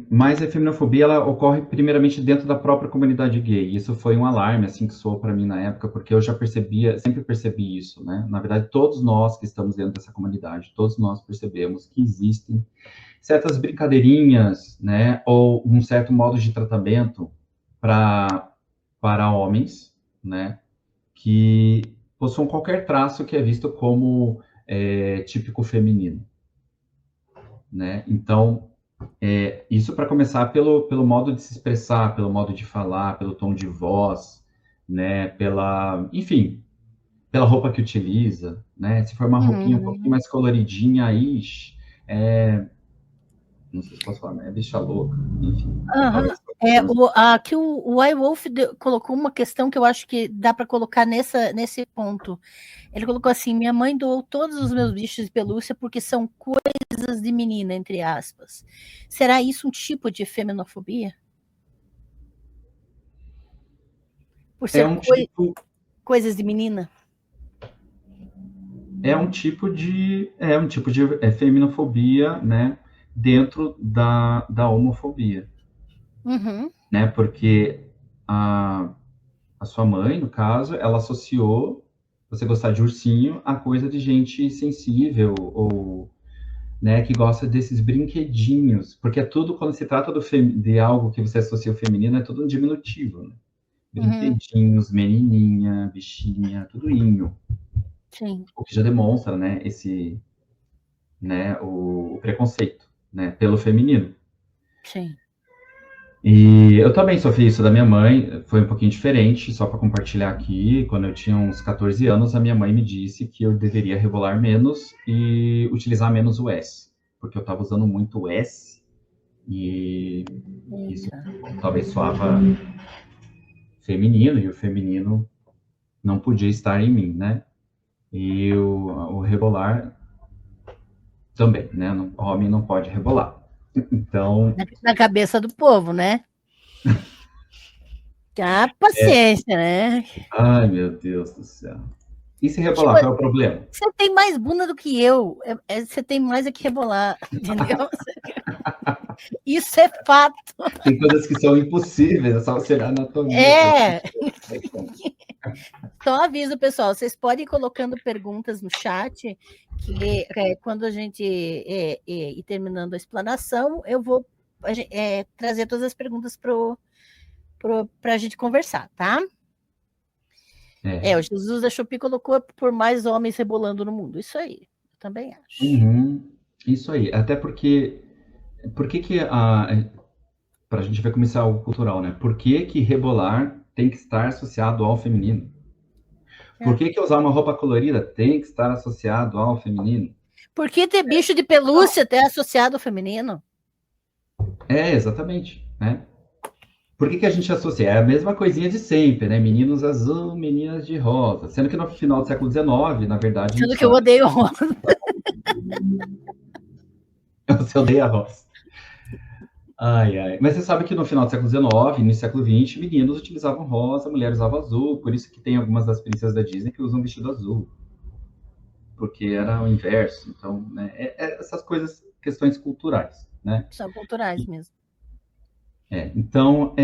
Mas a feminofobia ela ocorre primeiramente dentro da própria comunidade gay. Isso foi um alarme assim que soou para mim na época, porque eu já percebia, sempre percebi isso, né? Na verdade, todos nós que estamos dentro dessa comunidade, todos nós percebemos que existem certas brincadeirinhas, né, ou um certo modo de tratamento para homens, né, que possuam qualquer traço que é visto como típico feminino, né? Então, isso para começar pelo modo de se expressar, pelo modo de falar, pelo tom de voz, né? Enfim, pela roupa que utiliza, né? Se for uma roupinha um pouquinho Uhum. mais coloridinha, aí, não sei se posso falar, mas é bicha louca, enfim, Aham. talvez. Termos. Aqui o iWolf colocou uma questão que eu acho que dá para colocar nesse ponto. Ele colocou assim: minha mãe doou todos os meus bichos de pelúcia porque são coisas de menina, entre aspas. Será isso um tipo de feminofobia? Por É ser um tipo, coisas de menina? é um tipo de feminofobia, né? Dentro da homofobia, Uhum, né? Porque a sua mãe, no caso, ela associou você gostar de ursinho a coisa de gente sensível ou, né, que gosta desses brinquedinhos, porque é tudo quando se trata de algo que você associa ao feminino, é tudo um diminutivo, né? uhum, Brinquedinhos, menininha, bichinha, tudo inho, sim, o que já demonstra, né, né, o preconceito, né, pelo feminino. sim. E eu também sofri isso da minha mãe, foi um pouquinho diferente, só para compartilhar aqui. Quando eu tinha uns 14 anos, a minha mãe me disse que eu deveria rebolar menos e utilizar menos o S, porque eu estava usando muito o S e isso Eita. talvez soava feminino e o feminino não podia estar em mim, né? E o rebolar também, né? O homem não pode rebolar. Então... Na cabeça do povo, né? Ah, paciência, né? Ai, meu Deus do céu. E se Tipo, rebolar, qual é o problema? você tem mais bunda do que eu. Você tem mais a que rebolar, entendeu? Isso é fato. Tem coisas que são impossíveis, é só você olhar a anatomia. É. Só aviso, pessoal, vocês podem ir colocando perguntas no chat, que quando a gente ir terminando a explanação, eu vou trazer todas as perguntas para a gente conversar, tá? O Jesus da Shopee colocou por mais homens rebolando no mundo. Isso aí, eu também acho. Isso aí, até porque... Por que para a gente ver como isso é algo cultural, né? Por que rebolar tem que estar associado ao feminino? Por que usar uma roupa colorida tem que estar associado ao feminino? Por que ter bicho de pelúcia até associado ao feminino? Exatamente, né? Por que a gente associa? É a mesma coisinha de sempre, né? Meninos azul, meninas de rosa. Sendo que no final do século XIX, na verdade... Sendo que eu odeio rosa. Você odeia rosa. Ai, ai. Mas você sabe que no final do século XIX, no século XX, meninos utilizavam rosa, mulheres usavam azul. Por isso que tem algumas das princesas da Disney que usam vestido azul. Porque era o inverso. Então, né, essas coisas, questões culturais, né? São culturais mesmo. Então,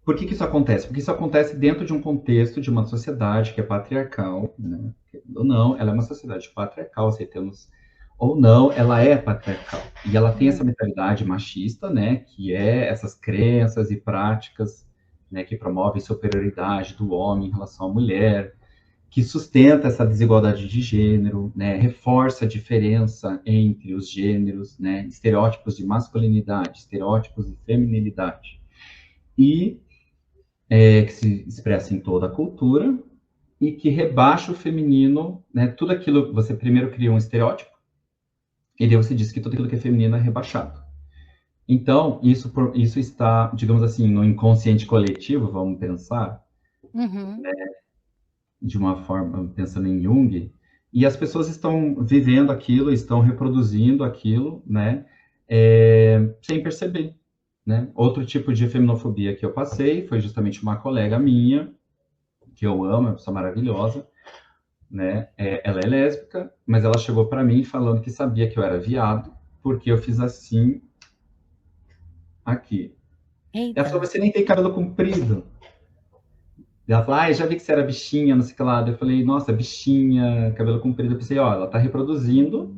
por que isso acontece? Porque isso acontece dentro de um contexto de uma sociedade que é patriarcal, né? Ou não, ela é uma sociedade patriarcal, aceitamos ou não, ela é patriarcal. E ela tem essa mentalidade machista, né? Que é essas crenças e práticas, né? Que promovem superioridade do homem em relação à mulher, que sustenta essa desigualdade de gênero, né? Reforça a diferença entre os gêneros, né? Estereótipos de masculinidade, estereótipos de feminilidade. E que se expressa em toda a cultura e que rebaixa o feminino, né? Tudo aquilo, você primeiro cria um estereótipo, e daí você diz que tudo aquilo que é feminino é rebaixado. Então, isso está, digamos assim, no inconsciente coletivo, vamos pensar, né? De uma forma, pensando em Jung, e as pessoas estão vivendo aquilo, estão reproduzindo aquilo, né? Sem perceber. Né? Outro tipo de feminofobia que eu passei foi justamente uma colega minha, que eu amo, é uma pessoa maravilhosa, né? Ela é lésbica, mas ela chegou para mim falando que sabia que eu era viado, porque eu fiz assim, aqui. Eita. Ela falou, você nem tem cabelo comprido. Ela falou, já vi que você era bichinha, não sei o que lá. Eu falei, nossa, bichinha, cabelo comprido. Eu pensei, ela tá reproduzindo,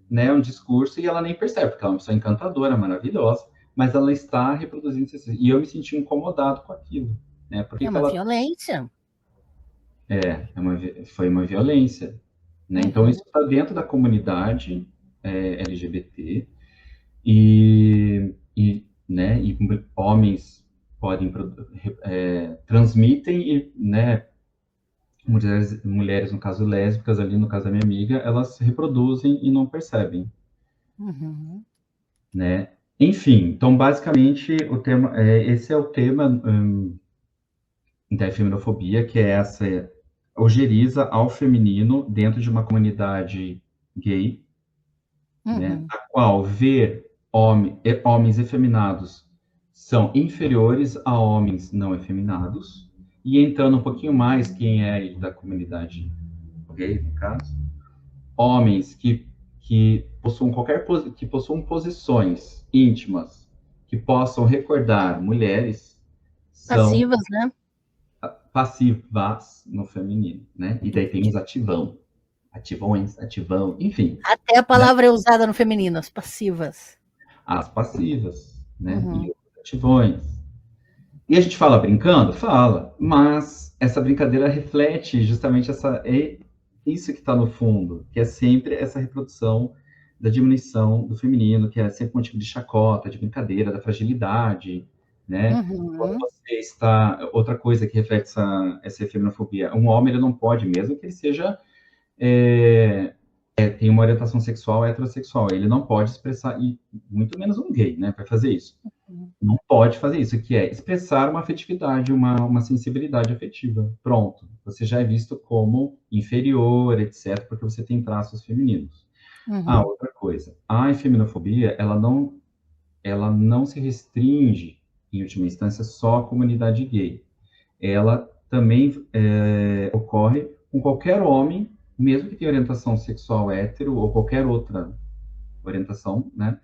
né, um discurso e ela nem percebe, porque ela é uma pessoa encantadora, maravilhosa, mas ela está reproduzindo isso. E eu me senti incomodado com aquilo. Né? Porque uma violência. Foi uma violência. Né? Então, isso está dentro da comunidade LGBT né, e homens podem transmitem e, né, mulheres, no caso lésbicas, ali no caso da minha amiga, elas reproduzem e não percebem. Né? Enfim, então, basicamente, esse é o tema da feminofobia, que é essa ojeriza ao feminino dentro de uma comunidade gay, né, a qual ver homens efeminados são inferiores a homens não efeminados, e entrando um pouquinho mais, quem é da comunidade gay, no caso, homens que possuam posições íntimas que possam recordar mulheres passivas, né? Passivas no feminino, né? E daí tem os ativão, ativões, ativão, enfim. Até a palavra é usada no feminino, as passivas. As passivas, né? E os ativões. E a gente fala brincando? Fala, mas essa brincadeira reflete justamente isso que está no fundo, que é sempre essa reprodução da diminuição do feminino, que é sempre um tipo de chacota, de brincadeira, da fragilidade, né? Quando você está... Outra coisa que reflete essa feminofobia, um homem ele não pode, mesmo que ele seja tem uma orientação sexual heterossexual, ele não pode expressar, e muito menos um gay, né, vai fazer isso. Não pode fazer isso, que é expressar uma afetividade, uma sensibilidade afetiva. Pronto, você já é visto como inferior, etc., porque você tem traços femininos. Outra coisa, a efeminofobia, ela não se restringe, em última instância, só à comunidade gay. Ela também ocorre com qualquer homem, mesmo que tenha orientação sexual hétero ou qualquer outra orientação, né,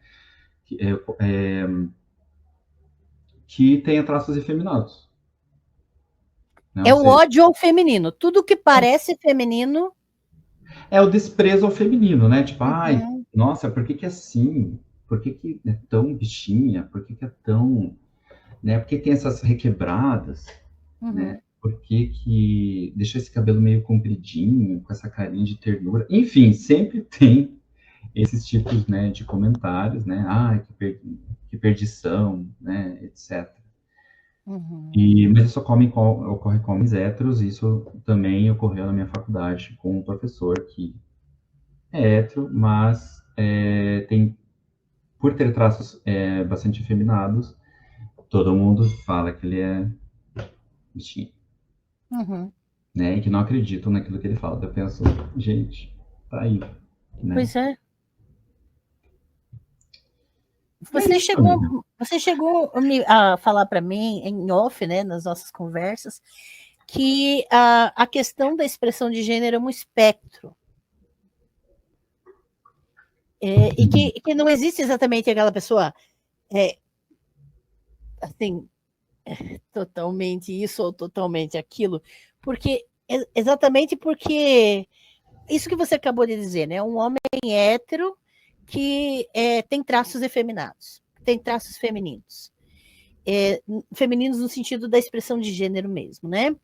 que tenha traços efeminados. Né? É o ódio ao feminino. Tudo que parece feminino... É o desprezo ao feminino, né? Tipo, ai, nossa, por que é assim? Por que é tão bichinha? Por que é tão... Né? Por que tem essas requebradas? Né? Por que deixa esse cabelo meio compridinho, com essa carinha de ternura? Enfim, sempre tem esses tipos, né, de comentários, né? Ai, que perdição, né? Etc. Mas isso ocorre com homens héteros, isso também ocorreu na minha faculdade com um professor que é hétero, mas por ter traços bastante efeminados, todo mundo fala que ele é bichinho. Né, e que não acreditam naquilo que ele fala. Eu penso, gente, tá aí. Né? Pois é. Você chegou a falar para mim, em off, né, nas nossas conversas, que a questão da expressão de gênero é um espectro. E que não existe exatamente aquela pessoa assim, totalmente isso ou totalmente aquilo, exatamente porque isso que você acabou de dizer, né? Um homem hétero que tem traços efeminados, tem traços femininos. Femininos no sentido da expressão de gênero mesmo, né?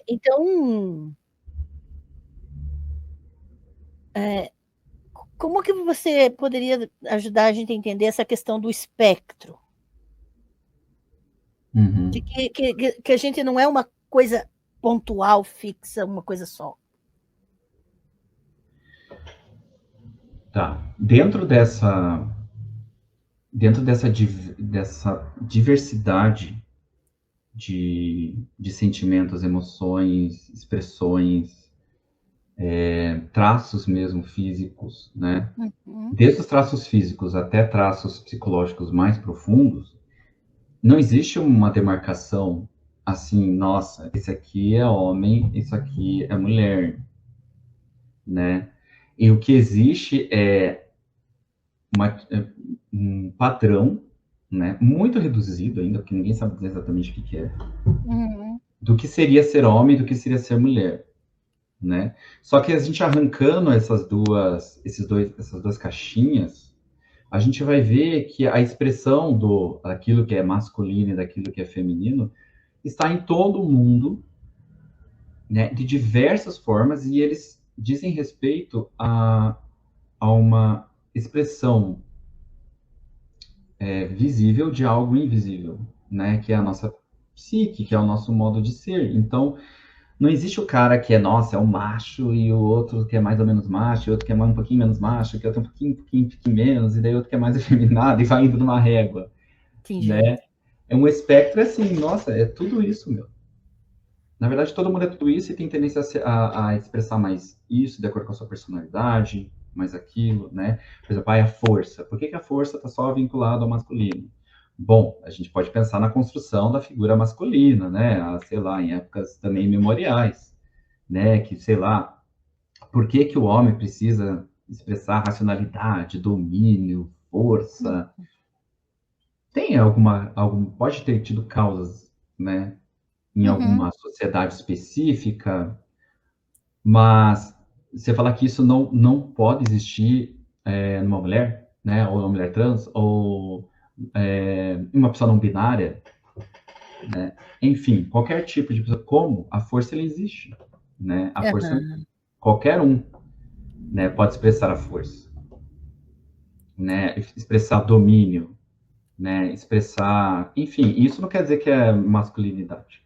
Então, como que você poderia ajudar a gente a entender essa questão do espectro? De que a gente não é uma coisa pontual, fixa, uma coisa só. Tá. Dentro dessa diversidade de sentimentos, emoções, expressões, traços mesmo físicos, né? Desde os traços físicos até traços psicológicos mais profundos, não existe uma demarcação assim, nossa, esse aqui é homem, isso aqui é mulher, né? E o que existe é um padrão, né, muito reduzido ainda, porque ninguém sabe dizer exatamente o que é, do que seria ser homem e do que seria ser mulher, né? Só que a gente arrancando essas duas caixinhas, a gente vai ver que a expressão daquilo que é masculino e daquilo que é feminino está em todo o mundo, né, de diversas formas, e eles dizem respeito a uma expressão visível de algo invisível, né, que é a nossa psique, que é o nosso modo de ser. Então, não existe o cara que é, nossa, é um macho, e o outro que é mais ou menos macho, e outro que é um pouquinho menos macho, que outro um pouquinho menos, e daí outro que é mais efeminado, e vai indo numa régua. Né? É um espectro assim, nossa, é tudo isso, meu. Na verdade, todo mundo é tudo isso e tem tendência a expressar mais isso, de acordo com a sua personalidade, mais aquilo, né? Por exemplo, a força. Por que a força está só vinculada ao masculino? Bom, a gente pode pensar na construção da figura masculina, né? Sei lá, em épocas também memoriais, né? Que, sei lá, por que o homem precisa expressar racionalidade, domínio, força? Tem pode ter tido causas, né? Em alguma sociedade específica, mas você falar que isso não pode existir numa mulher, né? Ou uma mulher trans, ou uma pessoa não binária, né? Enfim, qualquer tipo de pessoa, como a força ela existe, né? A força, qualquer um, né, pode expressar a força, né? Expressar domínio, né? Expressar, enfim, isso não quer dizer que é masculinidade,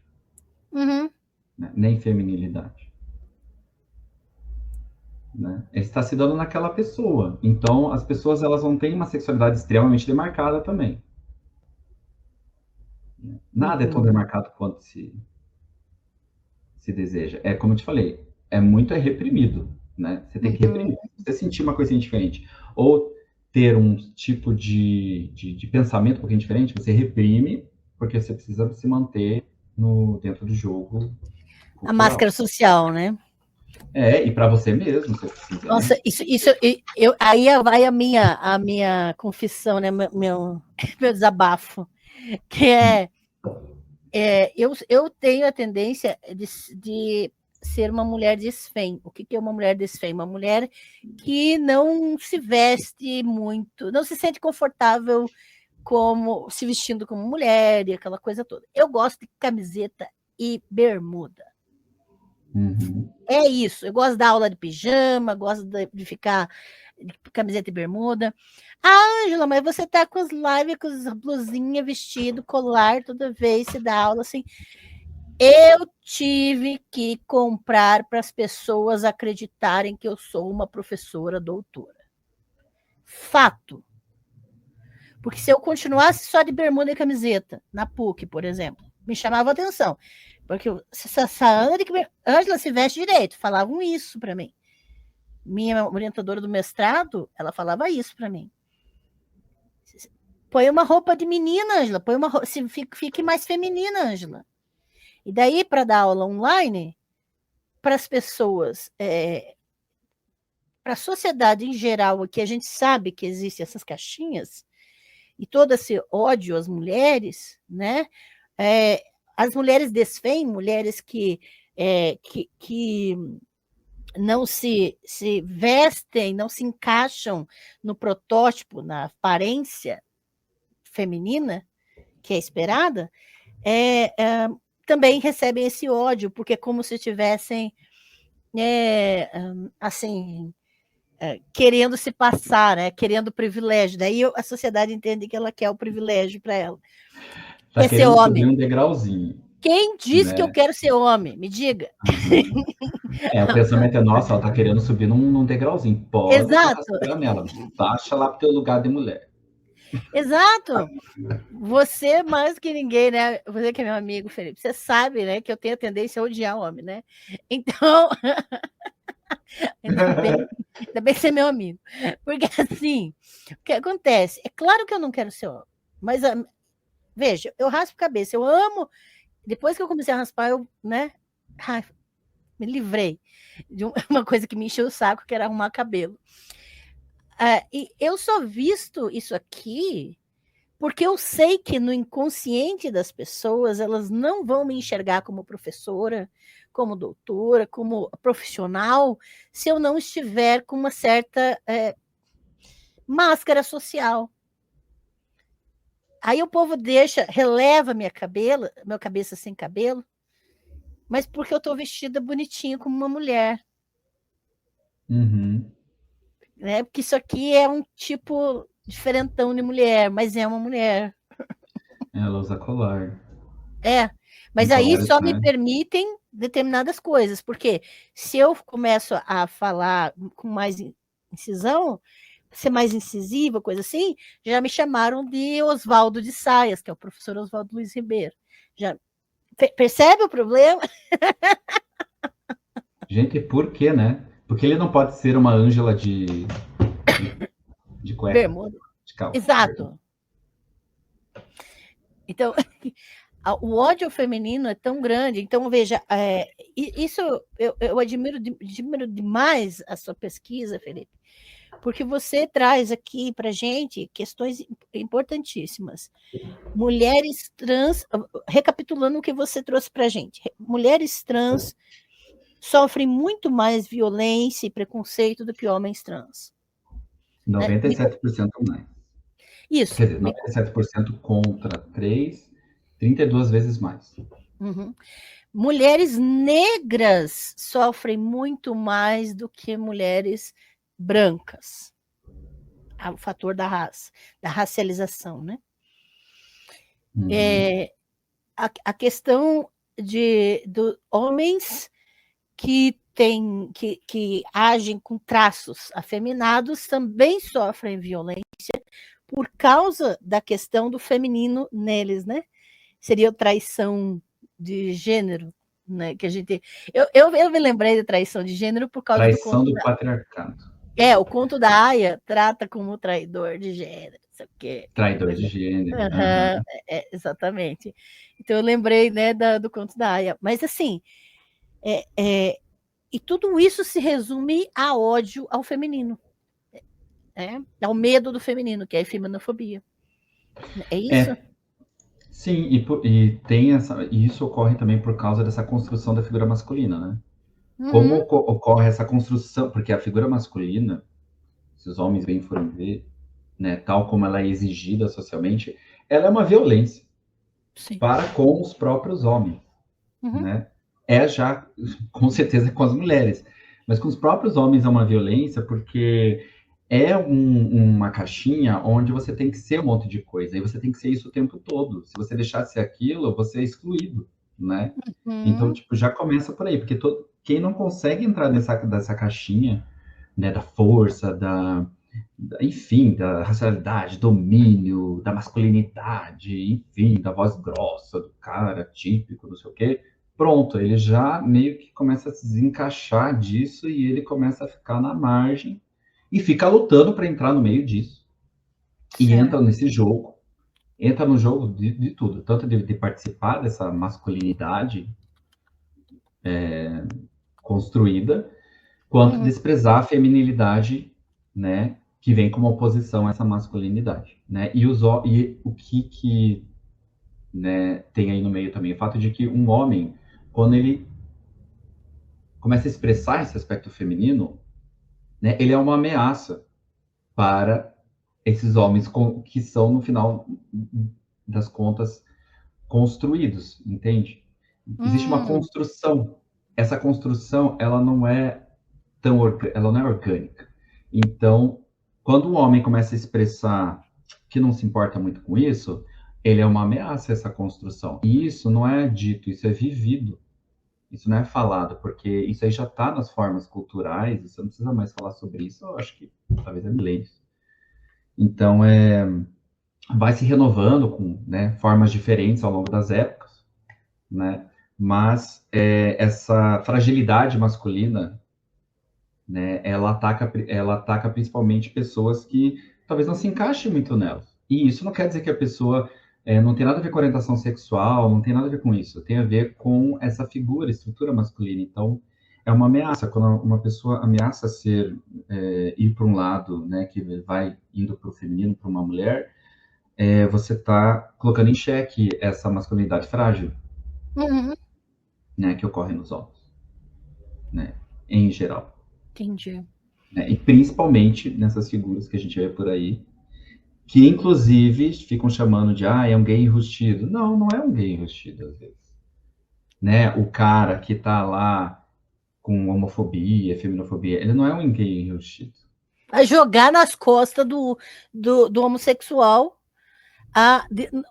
né? Nem feminilidade. né? Ele está se dando naquela pessoa. Então, as pessoas elas não têm uma sexualidade extremamente demarcada também. Nada é tão Uhum. demarcado quanto se deseja. É como eu te falei, é reprimido, né? Você tem que Uhum. reprimir. Se você sentir uma coisinha diferente, ou ter um tipo de pensamento um pouquinho diferente, você reprime, porque você precisa se manter dentro do jogo A cultural. máscara social, né? E para você mesmo, você precisa, né? Nossa, isso aí vai a minha confissão, né? Meu desabafo, que eu tenho a tendência de ser uma mulher desfém. O que é uma mulher desfém? Uma mulher que não se veste muito, não se sente confortável como se vestindo como mulher e aquela coisa toda. Eu gosto de camiseta e bermuda. Uhum. É isso. Eu gosto da aula de pijama, gosto de ficar de camiseta e bermuda. Ah, Ângela, mas você tá com as lives, com as blusinha, vestido, colar, toda vez se dá aula assim. Eu tive que comprar para as pessoas acreditarem que eu sou uma professora doutora. Fato. Porque se eu continuasse só de bermuda e camiseta, na PUC, por exemplo, me chamava a atenção. Porque essa Ângela se veste direito, falavam isso para mim. Minha orientadora do mestrado, ela falava isso para mim. Põe uma roupa de menina, Ângela, põe uma roupa, fique mais feminina, Ângela. E daí, para dar aula online, para as pessoas, para a sociedade em geral, que a gente sabe que existem essas caixinhas, e todo esse ódio às mulheres, né? É, as mulheres desfém, mulheres que não se vestem, não se encaixam no protótipo, na aparência feminina que é esperada, também recebem esse ódio, porque é como se tivessem assim, querendo se passar, né? Querendo privilégio. Daí a sociedade entende que ela quer o privilégio para ela. Tá Quer ser querendo subir homem. um degrauzinho, Quem disse que eu né? quero ser homem? Me diga. Uhum. O pensamento é, nossa, ela tá querendo subir num degrauzinho. Pode ser Exato, rasteira nela. Baixa lá pro teu lugar de mulher. exato. Você mais que ninguém, né? Você que é meu amigo, Felipe, você sabe, né, que eu tenho a tendência a odiar homem, né? Então, ainda bem, ainda bem que você é meu amigo. Porque assim, o que acontece? É claro que eu não quero ser homem, mas veja, eu raspo a cabeça, eu amo. Depois que eu comecei a raspar, eu, né? Me livrei de uma coisa que me encheu o saco, que era arrumar cabelo. E eu só visto isso aqui porque eu sei que no inconsciente das pessoas elas não vão me enxergar como professora, como doutora, como profissional, se eu não estiver com uma certa máscara social. Aí o povo releva meu cabeça sem cabelo, mas porque eu estou vestida bonitinha como uma mulher, Uhum. né? Porque isso aqui é um tipo diferentão de mulher, mas é uma mulher. Ela usa colar. É, Tem mas aí colares, só me né? permitem determinadas coisas, porque se eu começo a falar com mais incisão, ser mais incisiva, coisa assim, já me chamaram de Oswaldo de Saias, que é o professor Oswaldo Luiz Ribeiro. Já percebe o problema? Gente, por quê, né? Porque ele não pode ser uma Ângela de cueca, Bermuda. de calça. Exato. Então, o ódio feminino é tão grande. Então, veja, isso eu admiro demais a sua pesquisa, Felipe, porque você traz aqui para gente questões importantíssimas. Mulheres trans, recapitulando o que você trouxe para gente, mulheres trans sofrem muito mais violência e preconceito do que homens trans. Né? 97% mais. Quer Isso. dizer, 97% contra 3, 32 vezes mais. Uhum. Mulheres negras sofrem muito mais do que mulheres brancas. O fator da raça, da racialização, né? Uhum. A questão de homens que que agem com traços afeminados também sofrem violência por causa da questão do feminino neles, né? Seria traição de gênero, né? Que a gente. Eu me lembrei de traição de gênero por causa do Traição conto do patriarcado. o conto da Aya trata como traidor de gênero, não sei o quê. Traidor de gênero. Uhum, exatamente. Então eu lembrei, né, do conto da Aya. Mas assim, e tudo isso se resume a ódio ao feminino, ao medo do feminino, que é a feminofobia. É isso? Sim, e tem e isso ocorre também por causa dessa construção da figura masculina, né? Como ocorre essa construção, porque a figura masculina, se os homens bem forem ver, né, tal como ela é exigida socialmente, ela é uma violência. Sim. Para com os próprios homens, né? Já, com certeza, com as mulheres. Mas com os próprios homens é uma violência porque é uma caixinha onde você tem que ser um monte de coisa. E você tem que ser isso o tempo todo. Se você deixar de ser aquilo, você é excluído, né? Então, tipo, já começa por aí. Porque quem não consegue entrar dessa caixinha, né, da força, enfim, da racialidade, domínio, da masculinidade, enfim, da voz grossa do cara típico, não sei o quê, pronto, ele já meio que começa a se desencaixar disso e ele começa a ficar na margem e fica lutando para entrar no meio disso. E entra nesse jogo, entra no jogo de tudo, tanto de participar dessa masculinidade construída, quanto desprezar a feminilidade, né, que vem como oposição a essa masculinidade, né? E o que né, tem aí no meio também o fato de que um homem, quando ele começa a expressar esse aspecto feminino, né, ele é uma ameaça para esses homens que são, no final das contas, construídos, entende? Existe uma construção. Essa construção, ela não é orgânica. Então, quando o homem começa a expressar que não se importa muito com isso, ele é uma ameaça a essa construção. E isso não é dito, isso é vivido. Isso não é falado, porque isso aí já está nas formas culturais, você não precisa mais falar sobre isso, eu acho que talvez é milênios. Então, vai se renovando com, né, formas diferentes ao longo das épocas, né? Mas essa fragilidade masculina, né, ela ataca principalmente pessoas que talvez não se encaixem muito nelas. E isso não quer dizer que a pessoa não tem nada a ver com orientação sexual, não tem nada a ver com isso, tem a ver com essa figura, estrutura masculina. Então, é uma ameaça. Quando uma pessoa ameaça ir para um lado, né, que vai indo para o feminino, para uma mulher, você está colocando em xeque essa masculinidade frágil, né, que ocorre nos homens, né, em geral. Entendi. Né, e principalmente nessas figuras que a gente vê por aí, que inclusive ficam chamando de é um gay enrustido. Não, não é um gay enrustido, às vezes. Né, o cara que está lá com homofobia, feminofobia, ele não é um gay enrustido. A jogar nas costas do homossexual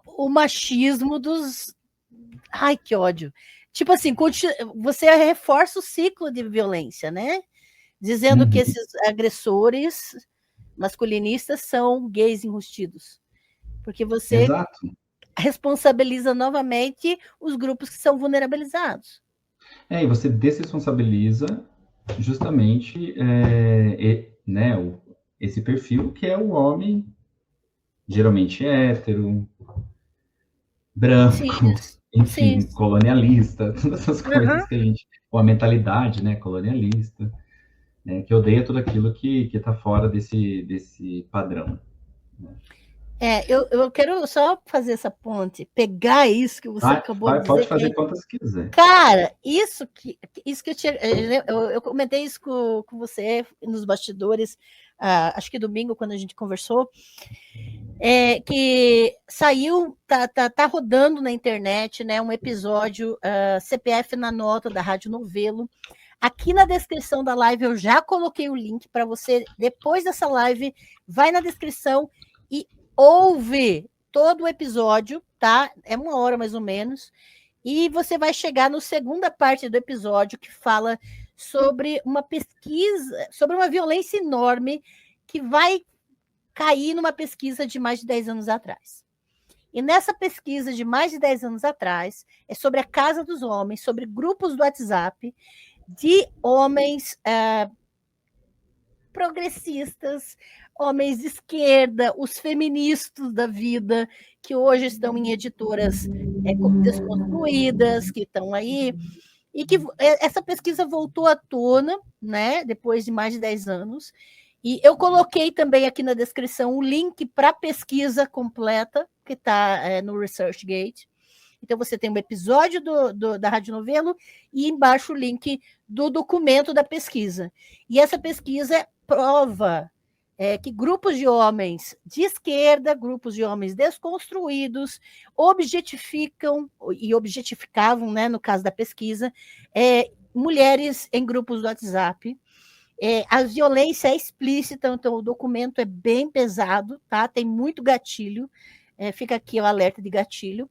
o machismo dos... Ai, que ódio. Tipo assim, você reforça o ciclo de violência, né? Dizendo que esses agressores masculinistas são gays enrustidos. Porque você responsabiliza novamente os grupos que são vulnerabilizados. E você desresponsabiliza justamente né, esse perfil que é o homem, geralmente hétero, branco, enfim, colonialista, todas essas coisas que a gente... Ou a mentalidade, né, colonialista, né, que odeia tudo aquilo que está fora desse padrão. Né? Eu quero só fazer essa ponte, pegar isso que você acabou de dizer. Pode fazer quantas quiser. Cara, isso que eu tinha... Eu comentei isso com você nos bastidores, acho que domingo, quando a gente conversou, que saiu, tá rodando na internet, né, um episódio CPF na nota da Rádio Novelo. Aqui na descrição da live eu já coloquei o link para você, depois dessa live, vai na descrição e ouve todo o episódio, tá? É 1 hora mais ou menos, e você vai chegar na segunda parte do episódio que fala sobre uma pesquisa, sobre uma violência enorme que vai cair numa pesquisa de mais de 10 anos atrás. E nessa pesquisa de mais de 10 anos atrás, é sobre a Casa dos Homens, sobre grupos do WhatsApp de homens progressistas, homens de esquerda, os feministas da vida, que hoje estão em editoras desconstruídas, que estão aí, e que essa pesquisa voltou à tona, né, depois de mais de 10 anos, e eu coloquei também aqui na descrição o link para a pesquisa completa, que está no ResearchGate. Então, você tem um episódio da Rádio Novelo e embaixo o link do documento da pesquisa. E essa pesquisa prova que grupos de homens de esquerda, grupos de homens desconstruídos, objetificam, e objetificavam, né, no caso da pesquisa, mulheres em grupos do WhatsApp. A violência é explícita, então o documento é bem pesado, tá? Tem muito gatilho, fica aqui o alerta de gatilho.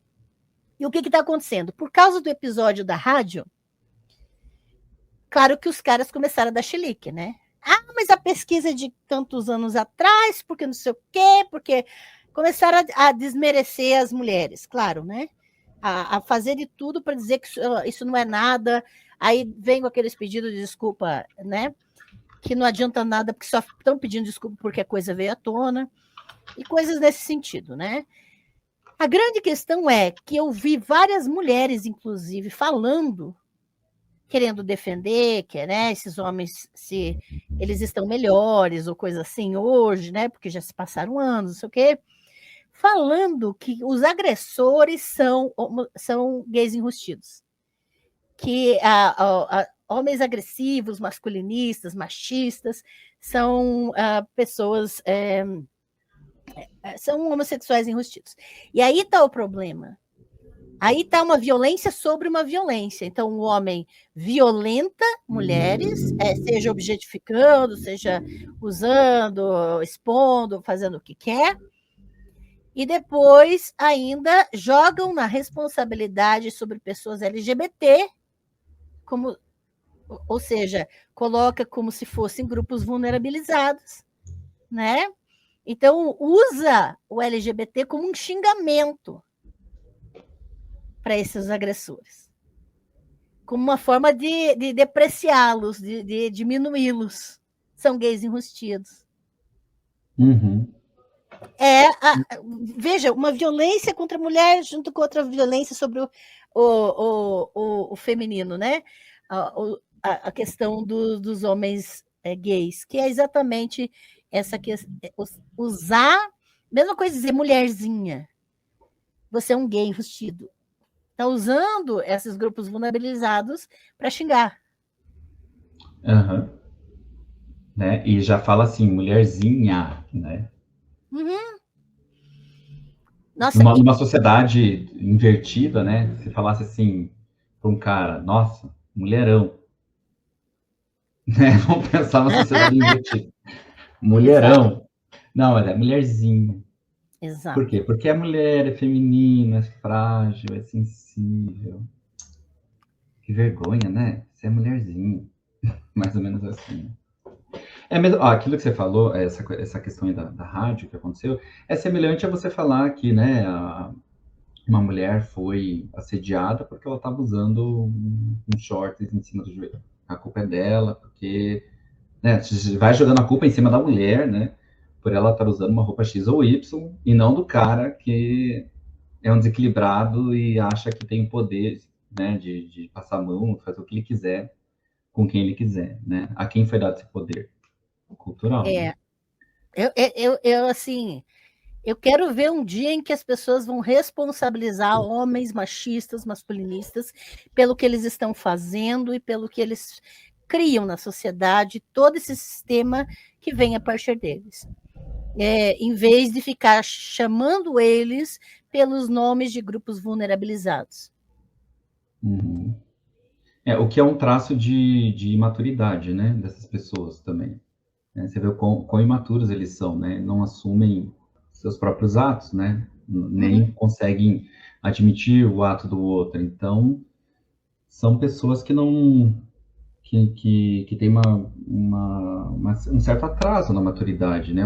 E o que está acontecendo? Por causa do episódio da rádio, claro que os caras começaram a dar chilique, né? Ah, mas a pesquisa é de tantos anos atrás, porque não sei o quê, porque começaram a desmerecer as mulheres, claro, né? A fazer de tudo para dizer que isso não é nada. Aí vem com aqueles pedidos de desculpa, né? Que não adianta nada, porque só estão pedindo desculpa porque a coisa veio à tona, e coisas nesse sentido, né? A grande questão é que eu vi várias mulheres, inclusive, falando, querendo defender que, né, esses homens, se eles estão melhores ou coisa assim hoje, né, porque já se passaram anos, não sei o quê, falando que os agressores são gays enrustidos, que homens agressivos, masculinistas, machistas, são pessoas... são homossexuais enrustidos. E aí está o problema. Aí está uma violência sobre uma violência. Então, o homem violenta mulheres, seja objetificando, seja usando, expondo, fazendo o que quer, e depois ainda jogam na responsabilidade sobre pessoas LGBT, como, ou seja, coloca como se fossem grupos vulnerabilizados, né? Então, usa o LGBT como um xingamento para esses agressores, como uma forma de depreciá-los, de diminuí-los. São gays enrustidos. Uhum. Veja, uma violência contra a mulher junto com outra violência sobre o feminino, né? A questão dos homens gays, que é exatamente essa questão, usar, mesma coisa dizer mulherzinha, você é um gay enrustido. Está usando esses grupos vulnerabilizados para xingar. Uhum. Né? E já fala assim, mulherzinha, né? Uhum. Nossa, numa sociedade invertida, né? Se falasse assim para um cara, nossa, mulherão. Né? Vamos pensar numa sociedade invertida. Mulherão. Exato. Não, ela é mulherzinha. Exato. Por quê? Porque a mulher é feminina, é frágil, é sensível. Que vergonha, né? Você é mulherzinha. Mais ou menos assim. É mesmo, aquilo que você falou, essa questão aí da rádio que aconteceu, é semelhante a você falar que, né, uma mulher foi assediada porque ela estava usando um shorts em cima do joelho. A culpa é dela, porque, né, você vai jogando a culpa em cima da mulher, né, por ela estar usando uma roupa X ou Y, e não do cara que é um desequilibrado e acha que tem o poder, né, de passar a mão, fazer o que ele quiser com quem ele quiser, né? A quem foi dado esse poder? Cultural. Né? Eu assim, eu quero ver um dia em que as pessoas vão responsabilizar homens machistas, masculinistas, pelo que eles estão fazendo e pelo que eles criam na sociedade, todo esse sistema que vem a partir deles. Em vez de ficar chamando eles pelos nomes de grupos vulnerabilizados. Uhum. O que é um traço de imaturidade, né, dessas pessoas também. Você vê quão imaturos eles são, né? Não assumem seus próprios atos, né? Nem conseguem admitir o ato do outro. Então, são pessoas que que tem um certo atraso na maturidade, né?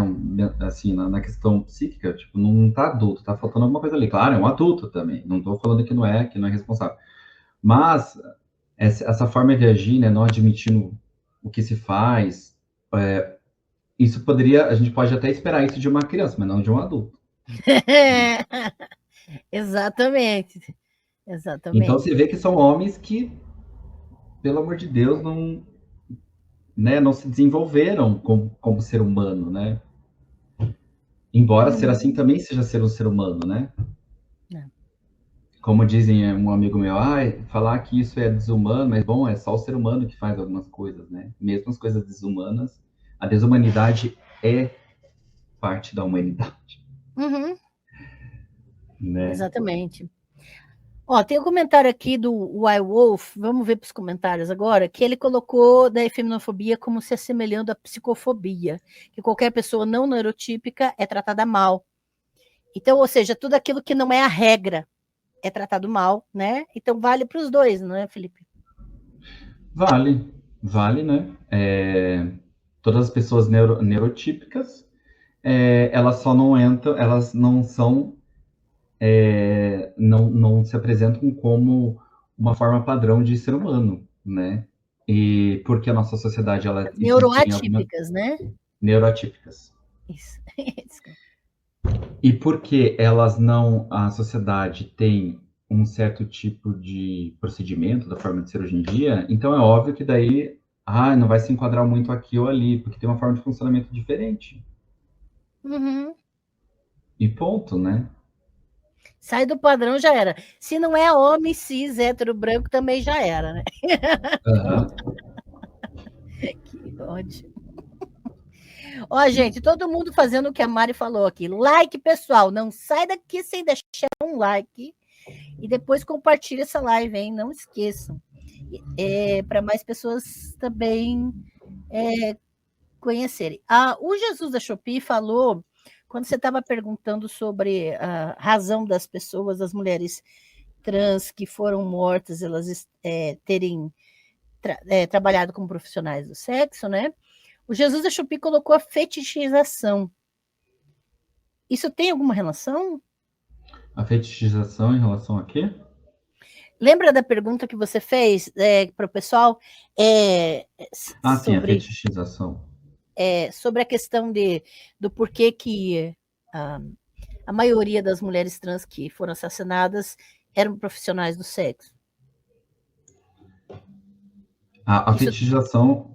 Assim, na questão psíquica, tipo, não tá adulto, tá faltando alguma coisa ali. Claro, é um adulto também, não tô falando que não é responsável. Mas essa forma de agir, né, não admitindo o que se faz, isso poderia, a gente pode até esperar isso de uma criança, mas não de um adulto. Exatamente, Então exatamente. você vê que são homens que, pelo amor de Deus, não, né, não se desenvolveram como ser humano, né? Embora ser assim também seja ser um ser humano, né? É. Como dizem um amigo meu, falar que isso é desumano, mas bom, é só o ser humano que faz algumas coisas, né? Mesmo as coisas desumanas, a desumanidade é parte da humanidade, Uhum, né? exatamente. Ó, tem um comentário aqui do Wild Wolf, vamos ver para os comentários agora, que ele colocou da efeminofobia como se assemelhando à psicofobia, que qualquer pessoa não neurotípica é tratada mal. Então, ou seja, tudo aquilo que não é a regra é tratado mal, né? Então vale para os dois, não é, Felipe? Vale, né? Todas as pessoas neurotípicas, elas só não entram, elas não são, não se apresentam como uma forma padrão de ser humano, né? E porque a nossa sociedade, ela As existe em algumas neuroatípicas, né? neurotípicas. Isso. E porque elas não, a sociedade tem um certo tipo de procedimento da forma de ser hoje em dia, então é óbvio que daí, não vai se enquadrar muito aqui ou ali, porque tem uma forma de funcionamento diferente. Uhum. E ponto, né? Sai do padrão, já era. Se não é homem, cis, hétero, branco, também já era, né? Uhum. Que ódio. Ó, gente, todo mundo fazendo o que a Mari falou aqui. Like, pessoal. Não sai daqui sem deixar um like. E depois compartilha essa live, hein? Não esqueçam. Para mais pessoas também conhecerem. O Jesus da Shopee falou, quando você estava perguntando sobre a razão das pessoas, das mulheres trans que foram mortas, elas terem trabalhado como profissionais do sexo, né? O Jesus da Shopee colocou a fetichização. Isso tem alguma relação? A fetichização em relação a quê? Lembra da pergunta que você fez para o pessoal Sim, a sobre, fetichização. sobre a questão do porquê que a maioria das mulheres trans que foram assassinadas eram profissionais do sexo? A Isso, fetichização,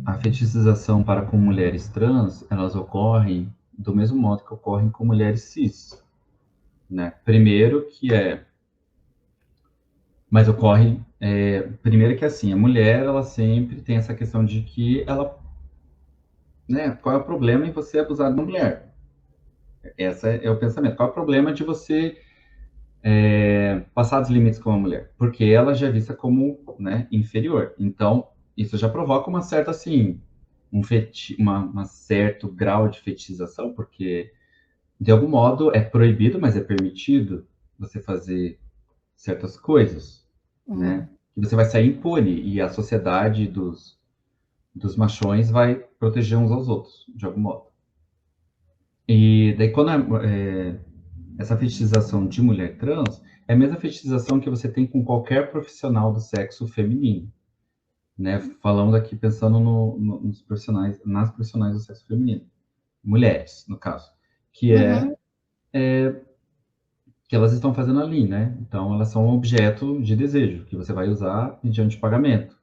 a fetichização para com mulheres trans, elas ocorrem do mesmo modo que ocorrem com mulheres cis, né? Primeiro que mas ocorre, primeiro que assim, a mulher, ela sempre tem essa questão de que ela, né, qual é o problema em você abusar de uma mulher? Esse é o pensamento. Qual é o problema de você passar dos limites com uma mulher? Porque ela já é vista como, né, inferior. Então, isso já provoca uma certa, assim, uma certo grau de fetichização, porque, de algum modo, é proibido, mas é permitido você fazer certas coisas, né? E você vai sair impune, e a sociedade dos machões vai proteger uns aos outros, de algum modo. E daí, quando essa fetichização de mulher trans é a mesma fetichização que você tem com qualquer profissional do sexo feminino, né? Falando aqui, pensando nos profissionais, nas profissionais do sexo feminino, mulheres, no caso, que que elas estão fazendo ali, né? Então, elas são um objeto de desejo que você vai usar mediante pagamento.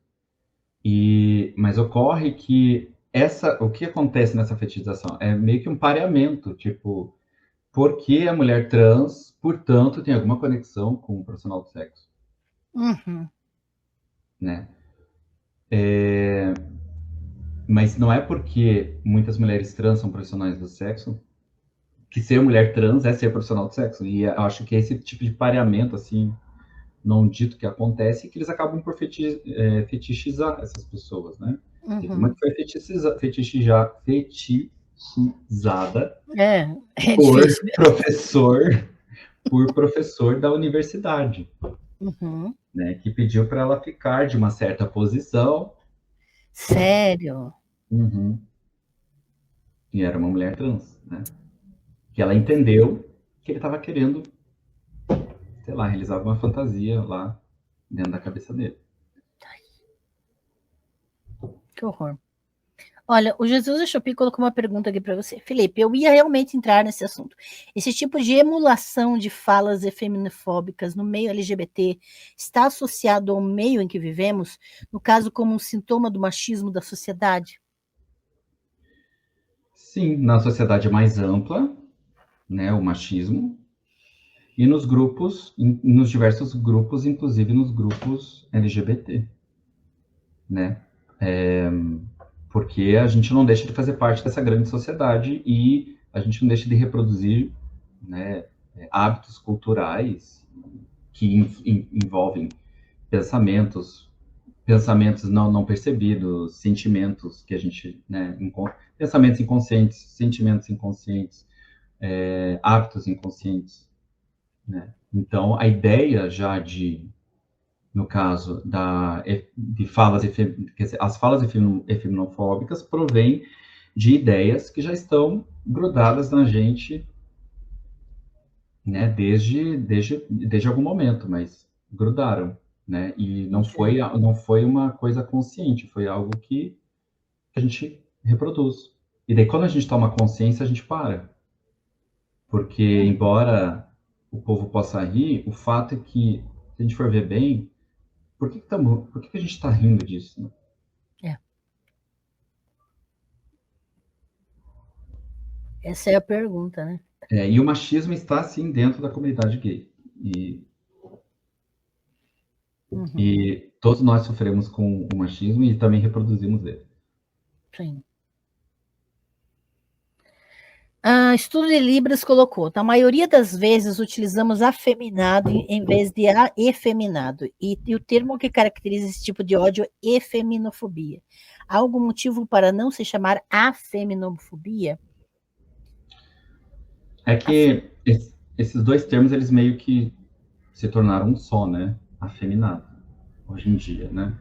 Mas ocorre que o que acontece nessa fetichização é meio que um pareamento, tipo, porque a mulher trans, portanto, tem alguma conexão com o profissional do sexo, né? Mas não é porque muitas mulheres trans são profissionais do sexo que ser mulher trans é ser profissional do sexo. E eu acho que é esse tipo de pareamento, assim, não dito que acontece, que eles acabam por fetichizar essas pessoas, né? Teve uma que foi fetichizada é por difícil. professor, por professor da universidade. né, que pediu para ela ficar de uma certa posição. Sério? Uhum. E era uma mulher trans, né? Que ela entendeu que ele estava querendo, sei lá, realizar uma fantasia lá dentro da cabeça dele. Que horror. Olha, o Jesus da Shopee colocou uma pergunta aqui para você. Felipe, eu ia realmente entrar nesse assunto. Esse tipo de emulação de falas efeminofóbicas no meio LGBT está associado ao meio em que vivemos, no caso, como um sintoma do machismo da sociedade? Sim, na sociedade mais ampla, né, o machismo, e nos grupos, nos diversos grupos, inclusive nos grupos LGBT, né? Porque a gente não deixa de fazer parte dessa grande sociedade e a gente não deixa de reproduzir, né, hábitos culturais que envolvem pensamentos, pensamentos não percebidos, sentimentos que a gente, né, pensamentos inconscientes, sentimentos inconscientes, hábitos inconscientes, né? Então, a ideia já no caso de falas, quer dizer, as falas efeminofóbicas provêm de ideias que já estão grudadas na gente, né, desde algum momento, mas grudaram, né? E não foi uma coisa consciente, foi algo que a gente reproduz. E daí quando a gente toma consciência, a gente para. Porque embora o povo possa rir, o fato é que, se a gente for ver bem, por que a gente está rindo disso, né? É, essa é a pergunta, né? E o machismo está, sim, dentro da comunidade gay. E, Uhum, e todos nós sofremos com o machismo e também reproduzimos ele. sim. Estudo de Libras colocou, na maioria das vezes utilizamos afeminado em vez de efeminado, e o termo que caracteriza esse tipo de ódio é efeminofobia. Há algum motivo para não se chamar afeminofobia? É que esses dois termos, eles meio que se tornaram um só, né? Afeminado, hoje em dia, né?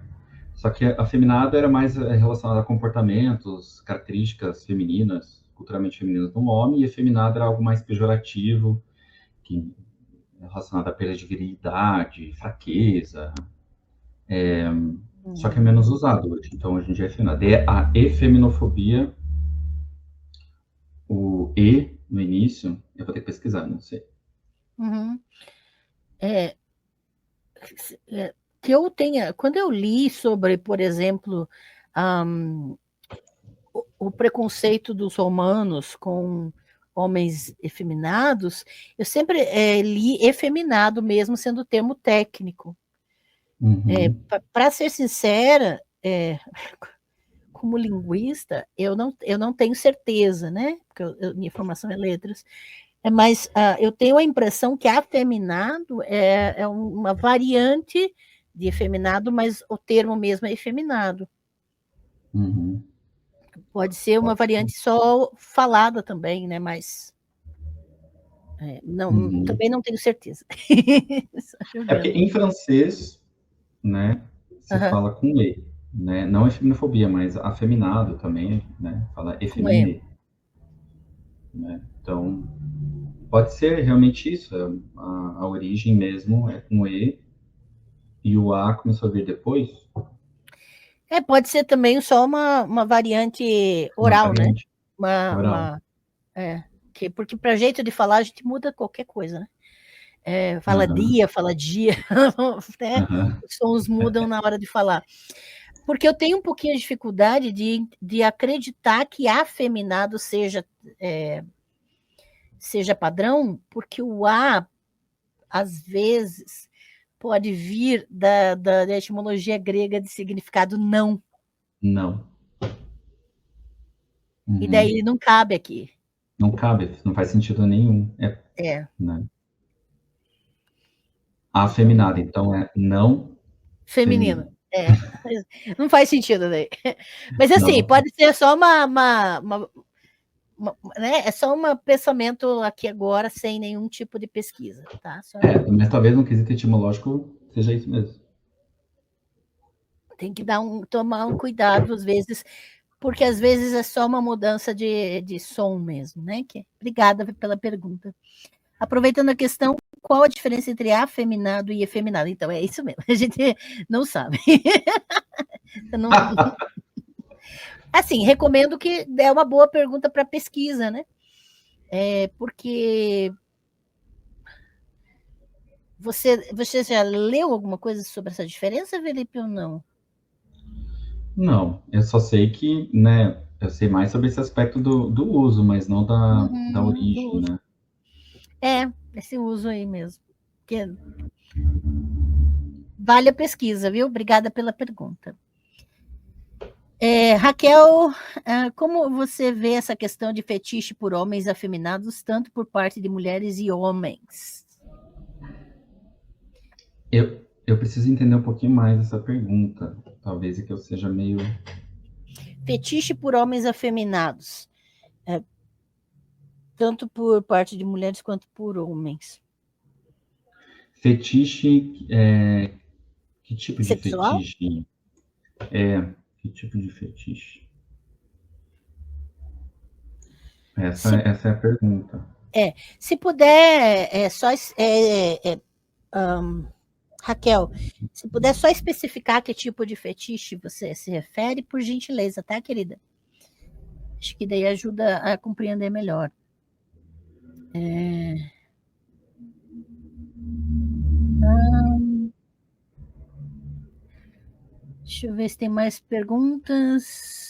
Só que afeminado era mais relacionado a comportamentos, características femininas, culturalmente femininas do homem, e efeminado era algo mais pejorativo, que é relacionado à perda de virilidade, fraqueza, só que é menos usado hoje. Então, hoje em dia é efeminado. E a efeminofobia, o E no início, eu vou ter que pesquisar, não sei. Uhum. É, que eu tenha, quando eu li sobre, por exemplo, um, o preconceito dos romanos com homens efeminados, eu sempre li efeminado mesmo sendo o termo técnico. Uhum, Para ser sincera, como linguista, eu não tenho certeza, né? Porque minha formação é letras, mas eu tenho a impressão que afeminado é uma variante de efeminado, mas o termo mesmo é efeminado. uhum. Pode ser uma Pode ser. variante só falada também, né? Mas não, Uhum. também não tenho certeza. Só É porque chovendo. em francês, né, se Uhum, fala com E, né? Não efeminofobia, mas afeminado também, né? Fala com E. efeminé, né? Então, pode ser realmente isso, a origem mesmo é com E, e o A começou a vir depois, Pode ser também só uma variante uma oral, né? variante Uma, oral. uma, porque para jeito de falar a gente muda qualquer coisa, né? Aham, Fala dia, né? aham. Os sons mudam na hora de falar. Porque eu tenho um pouquinho de dificuldade de acreditar que afeminado seja padrão, porque o A, às vezes, pode vir da etimologia grega de significado não, Não. e daí Uhum. ele não cabe aqui. Não cabe, não faz sentido nenhum. É, Né? então, Afeminado, então é não feminino. feminino. Não faz sentido daí. Mas assim, Não. pode ser só né? É só um pensamento aqui agora, sem nenhum tipo de pesquisa, tá? Só... Mas talvez no quesito etimológico seja isso mesmo. Tem que tomar um cuidado, às vezes, porque às vezes é só uma mudança de som mesmo, né? Obrigada pela pergunta. Aproveitando a questão, qual a diferença entre afeminado e efeminado? Então, é isso mesmo, a gente não sabe. Não... Assim, recomendo que é uma boa pergunta para pesquisa, né? Porque você já leu alguma coisa sobre essa diferença, Felipe, ou não? Não, eu só sei que, né, eu sei mais sobre esse aspecto do uso, mas não da origem, né? Esse uso aí mesmo. Que vale a pesquisa, viu? Obrigada pela pergunta. Raquel, como você vê essa questão de fetiche por homens afeminados, tanto por parte de mulheres e homens? Eu preciso entender um pouquinho mais essa pergunta. Talvez é que eu seja meio... Fetiche por homens afeminados, tanto por parte de mulheres quanto por homens. Fetiche, que tipo de Sexual? fetiche? Que tipo de fetiche? Se, Essa é a pergunta. se puder, Raquel, se puder só especificar que tipo de fetiche você se refere, por gentileza, tá, querida? Acho que daí ajuda a compreender melhor. Deixa eu ver se tem mais perguntas.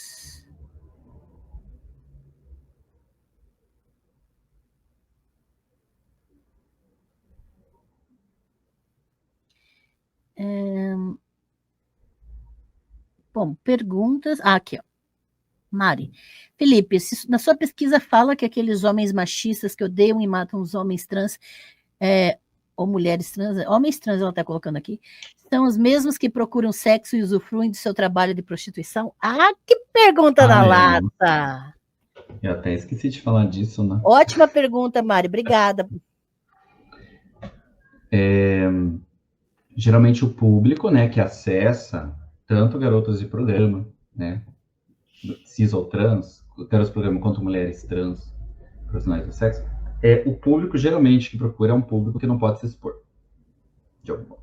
Bom, perguntas. Aqui, ó. Mari. Felipe, na sua pesquisa fala que aqueles homens machistas que odeiam e matam os homens trans, ou mulheres trans, homens trans ela está colocando aqui, são os mesmos que procuram sexo e usufruem do seu trabalho de prostituição? Ah, que pergunta na lata! Eu até esqueci de falar disso, né? Ótima pergunta, Mari, obrigada. Geralmente o público, né, que acessa tanto garotas de programa, né, cis ou trans, garotas de programa quanto mulheres trans, profissionais do sexo, o público geralmente que procura é um público que não pode se expor, de algum modo,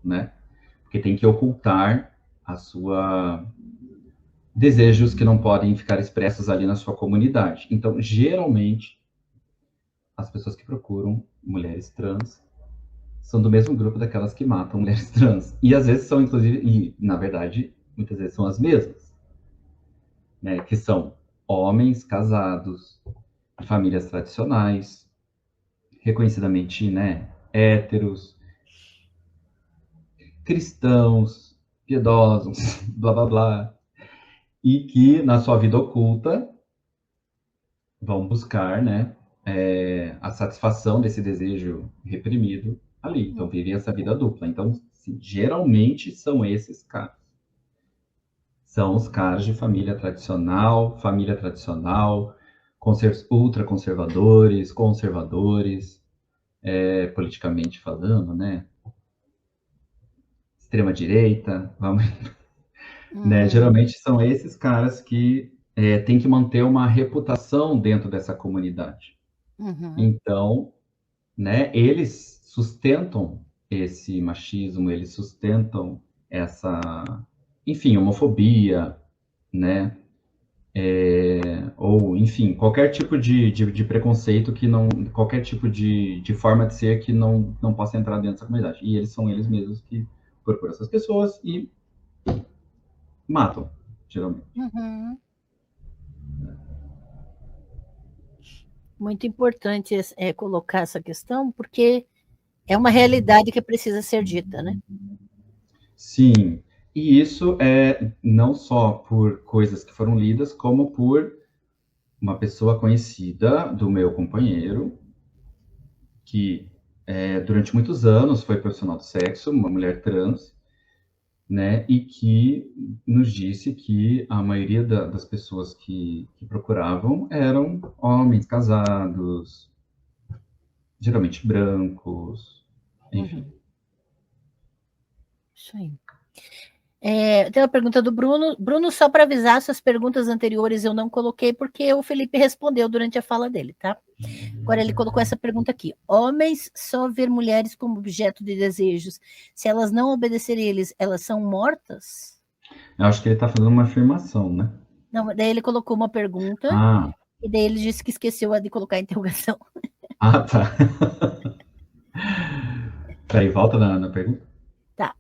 né? Porque tem que ocultar a sua desejos que não podem ficar expressos ali na sua comunidade. Então, geralmente, as pessoas que procuram mulheres trans são do mesmo grupo daquelas que matam mulheres trans. E às vezes são, inclusive, e na verdade, muitas vezes são as mesmas, né? Que são homens casados, de famílias tradicionais, reconhecidamente, né, héteros, cristãos, piedosos, blá blá blá, e que na sua vida oculta vão buscar, né, a satisfação desse desejo reprimido ali. Então vivem essa vida dupla. Então, assim, geralmente são esses caras. São os caras de família tradicional, ultraconservadores, conservadores, politicamente falando, né? Extrema direita, vamos, né? Geralmente são esses caras que têm que manter uma reputação dentro dessa comunidade. Então, né? Eles sustentam esse machismo, eles sustentam essa, enfim, homofobia, né? Ou, enfim, qualquer tipo de preconceito que não, qualquer tipo de forma de ser que não possa entrar dentro dessa comunidade. E eles são eles mesmos que procuram essas pessoas e matam, geralmente. Muito importante colocar essa questão, porque é uma realidade que precisa ser dita, né? Sim, e isso é não só por coisas que foram lidas, como por uma pessoa conhecida do meu companheiro, que durante muitos anos foi profissional do sexo, uma mulher trans, né, e que nos disse que a maioria das pessoas que procuravam eram homens casados, geralmente brancos, enfim. Isso aí. Tem uma pergunta do Bruno. Bruno, só para avisar, suas perguntas anteriores eu não coloquei porque o Felipe respondeu durante a fala dele, tá? Agora ele colocou essa pergunta aqui. Homens só ver mulheres como objeto de desejos. Se elas não obedecerem eles, elas são mortas? Eu acho que ele está fazendo uma afirmação, né? Não, daí ele colocou uma pergunta e daí ele disse que esqueceu de colocar a interrogação. Ah, tá. Peraí, volta na pergunta. Tá.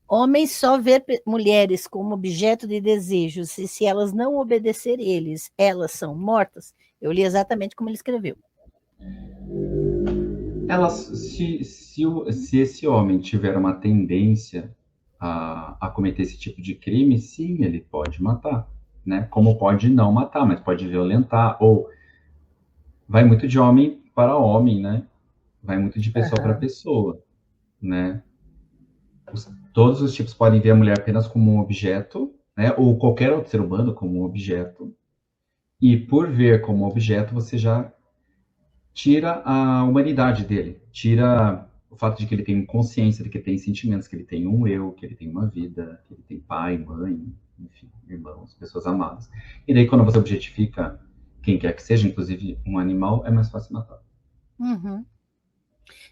Homens só ver mulheres como objeto de desejos e se elas não obedecerem eles, elas são mortas? Eu li exatamente como ele escreveu. Se esse homem tiver uma tendência a cometer esse tipo de crime, sim, ele pode matar, né? Como pode não matar, mas pode violentar, ou vai muito de homem para homem, né? Vai muito de pessoa para pessoa, né? Todos os tipos podem ver a mulher apenas como um objeto, né? Ou qualquer outro ser humano como um objeto. E por ver como objeto, você já tira a humanidade dele, tira o fato de que ele tem consciência, de que ele tem sentimentos, que ele tem um eu, que ele tem uma vida, que ele tem pai, mãe, enfim, irmãos, pessoas amadas. E daí, quando você objetifica quem quer que seja, inclusive um animal, é mais fácil matar. Uhum.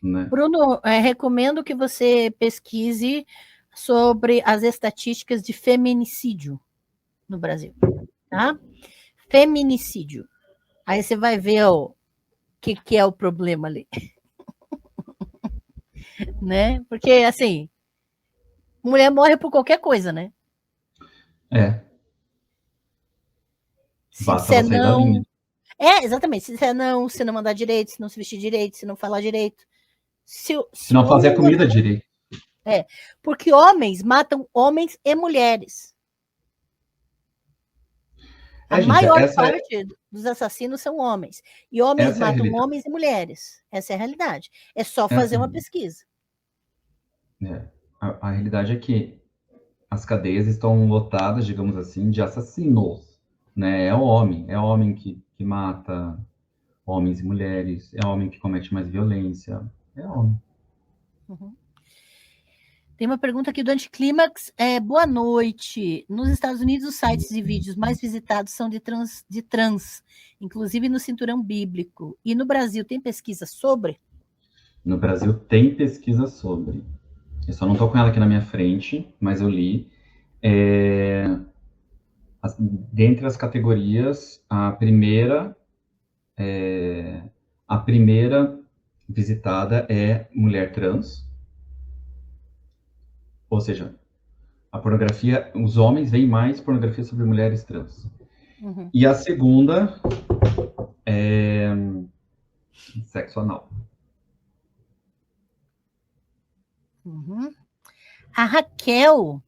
Né? Bruno, recomendo que você pesquise sobre as estatísticas de feminicídio no Brasil, tá? Feminicídio. Aí você vai ver o que é o problema ali. Né? Porque, assim, mulher morre por qualquer coisa, né? Se Basta disser ela sair da linha. não. Exatamente. Se disser não, se não mandar direito, se não se vestir direito, se não falar direito. Se não fazer a comida direito. Porque homens matam homens e mulheres. A Gente, maior parte dos assassinos são homens. E homens matam homens e mulheres. Essa é a realidade. É só fazer uma pesquisa. A realidade é que as cadeias estão lotadas, digamos assim, de assassinos. Né? É homem que mata homens e mulheres, é homem que comete mais violência, é homem. Uhum. Tem uma pergunta aqui do Anticlímax. Boa noite. Nos Estados Unidos, os sites e vídeos mais visitados são de trans, inclusive no cinturão bíblico. E no Brasil, tem pesquisa sobre? No Brasil tem pesquisa sobre. Eu só não estou com ela aqui na minha frente, mas eu li. Dentre as categorias, a primeira visitada é mulher trans. Ou seja, a pornografia, os homens veem mais pornografia sobre mulheres trans. Uhum. E a segunda é sexo anal. Uhum. A Raquel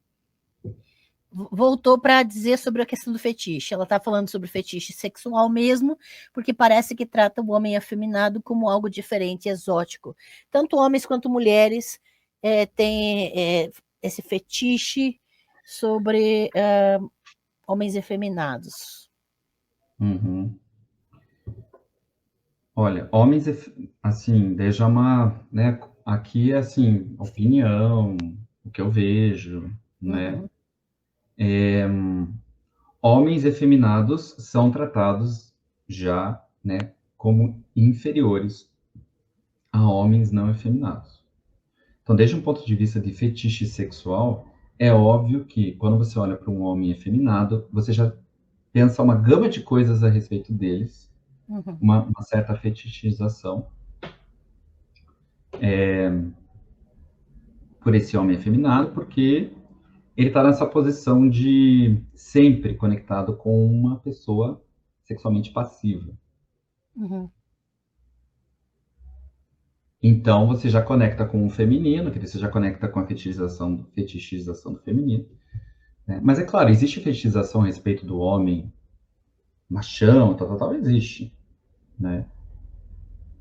voltou para dizer sobre a questão do fetiche. Ela está falando sobre fetiche sexual mesmo, porque parece que trata o homem afeminado como algo diferente, exótico. Tanto homens quanto mulheres têm esse fetiche sobre homens efeminados. Uhum. Olha, homens, assim, deixa uma, né, aqui é assim, opinião, o que eu vejo, né? Homens efeminados são tratados já, né, como inferiores a homens não efeminados. Então, desde um ponto de vista de fetiche sexual, é óbvio que quando você olha para um homem efeminado, você já pensa uma gama de coisas a respeito deles, uma certa fetichização por esse homem efeminado, porque ele está nessa posição de sempre conectado com uma pessoa sexualmente passiva. Uhum. Então, você já conecta com o feminino, que você já conecta com a fetichização do feminino. Né? Mas, é claro, existe fetichização a respeito do homem machão, tal, existe. Né?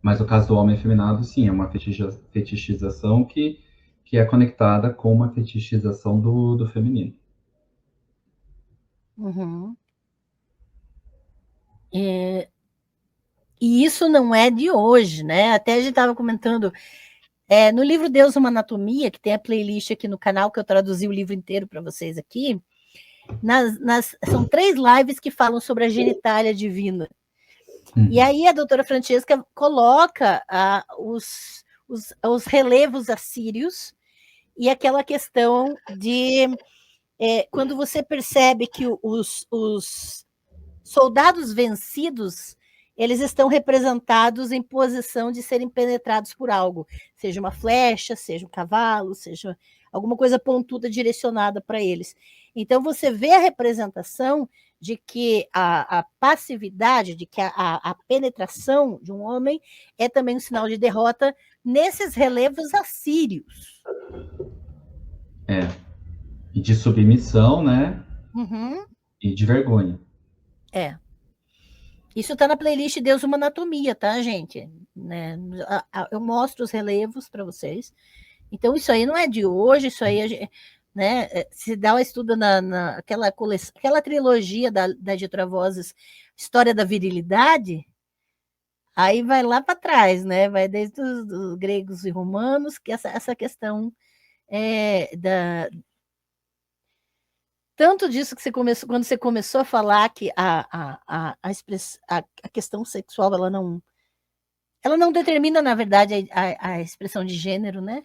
Mas o caso do homem efeminado, sim, é uma fetichização que é conectada com uma fetichização do feminino. Uhum. E isso não é de hoje, né? Até a gente estava comentando No livro Deus, uma Anatomia, que tem a playlist aqui no canal, que eu traduzi o livro inteiro para vocês aqui, são 3 lives que falam sobre a genitália divina. E aí a doutora Francesca coloca os relevos assírios e aquela questão de quando você percebe que os soldados vencidos, eles estão representados em posição de serem penetrados por algo, seja uma flecha, seja um cavalo, seja alguma coisa pontuda direcionada para eles. Então, você vê a representação de que a passividade, de que a penetração de um homem é também um sinal de derrota nesses relevos assírios. E de submissão, né? Uhum. E de vergonha. Isso está na playlist Deus, uma Anatomia, tá, gente? Né? Eu mostro os relevos para vocês. Então, isso aí não é de hoje, isso aí, né? Se dá um estudo aquela trilogia da Editora Vozes, História da Virilidade, aí vai lá para trás, né? Vai desde os gregos e romanos, que essa questão tanto disso que quando você começou a falar que a questão sexual ela não determina, na verdade, a expressão de gênero, né?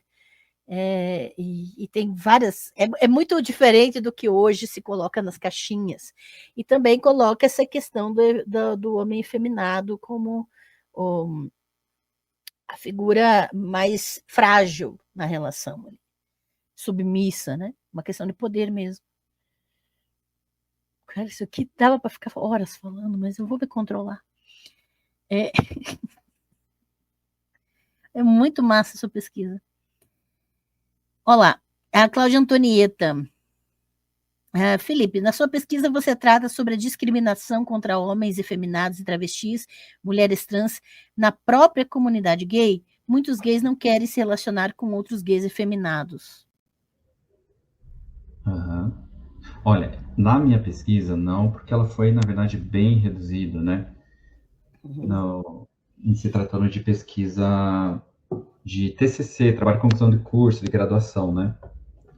E tem várias. É muito diferente do que hoje se coloca nas caixinhas. E também coloca essa questão do homem efeminado como a figura mais frágil na relação, submissa, né? Uma questão de poder mesmo. Cara, isso aqui dava para ficar horas falando, mas eu vou me controlar. É muito massa essa pesquisa. Olá, a Cláudia Antonieta. Felipe, na sua pesquisa você trata sobre a discriminação contra homens efeminados e travestis, mulheres trans, na própria comunidade gay. Muitos gays não querem se relacionar com outros gays efeminados. Uhum. Olha, na minha pesquisa, não, porque ela foi, na verdade, bem reduzida, né? Em se tratando de pesquisa de TCC, trabalho de conclusão de curso, de graduação, né?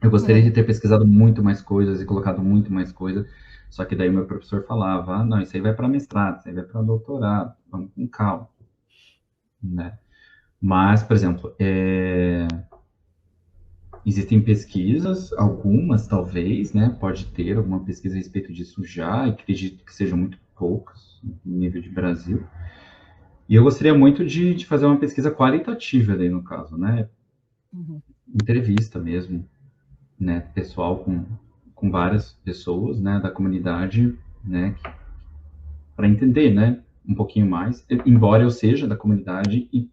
Eu gostaria de ter pesquisado muito mais coisas e colocado muito mais coisas, só que daí o meu professor falava, não, isso aí vai para mestrado, isso aí vai para doutorado, vamos com calma, né? Mas, por exemplo, existem pesquisas, algumas talvez, né? Pode ter alguma pesquisa a respeito disso já, e acredito que sejam muito poucas no nível de Brasil. E eu gostaria muito de fazer uma pesquisa qualitativa daí, no caso, né? Entrevista mesmo, né? Pessoal com várias pessoas, né? Da comunidade, né? Para entender, né? Um pouquinho mais. Embora eu seja da comunidade e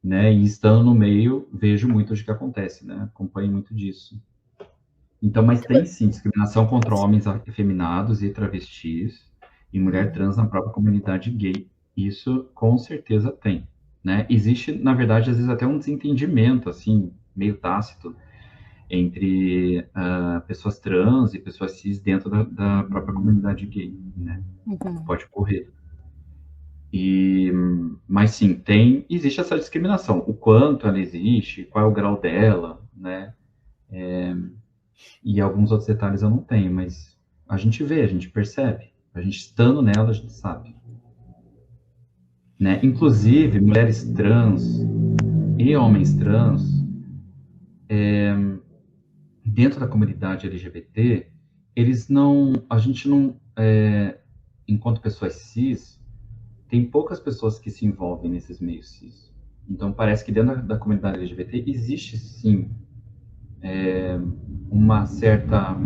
né, e estando no meio, vejo muito de que acontece, né? Acompanho muito disso. Então, mas tem sim discriminação contra homens efeminados e travestis e mulher trans na própria comunidade gay. Isso com certeza tem, né? Existe, na verdade, às vezes até um desentendimento, assim, meio tácito entre pessoas trans e pessoas cis dentro da própria comunidade gay, né? Pode ocorrer. Mas sim, existe essa discriminação. O quanto ela existe, qual é o grau dela, né? E alguns outros detalhes eu não tenho, mas a gente vê, a gente percebe. A gente estando nela, a gente sabe. Né? Inclusive, mulheres trans e homens trans, dentro da comunidade LGBT, a gente não, enquanto pessoas cis, tem poucas pessoas que se envolvem nesses meios cis. Então, parece que dentro da comunidade LGBT existe, sim, um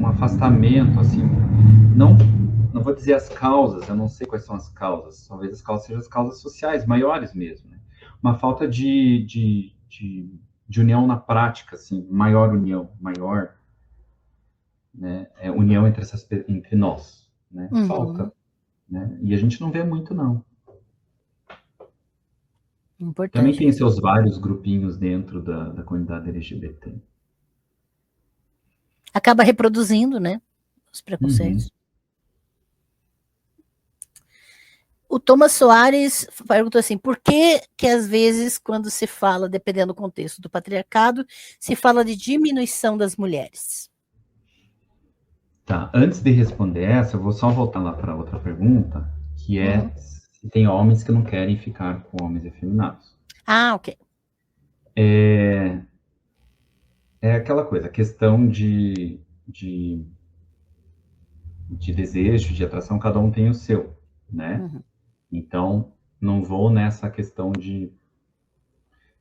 afastamento, assim, não vou dizer as causas, eu não sei quais são as causas, talvez as causas sejam as causas sociais, maiores mesmo, né? Uma falta de união na prática, assim, maior, né? União entre nós, né? Falta, né? E a gente não vê muito, não. Importante. Também tem seus vários grupinhos dentro da comunidade LGBT. Acaba reproduzindo, né? Os preconceitos. O Thomas Soares perguntou assim, por que às vezes, quando se fala, dependendo do contexto do patriarcado, se fala de diminuição das mulheres? Tá, antes de responder essa, eu vou só voltar lá para outra pergunta, que é se tem homens que não querem ficar com homens efeminados. Ah, ok. É aquela coisa, a questão de desejo, de atração, cada um tem o seu, né? Uhum. Então, não vou nessa questão de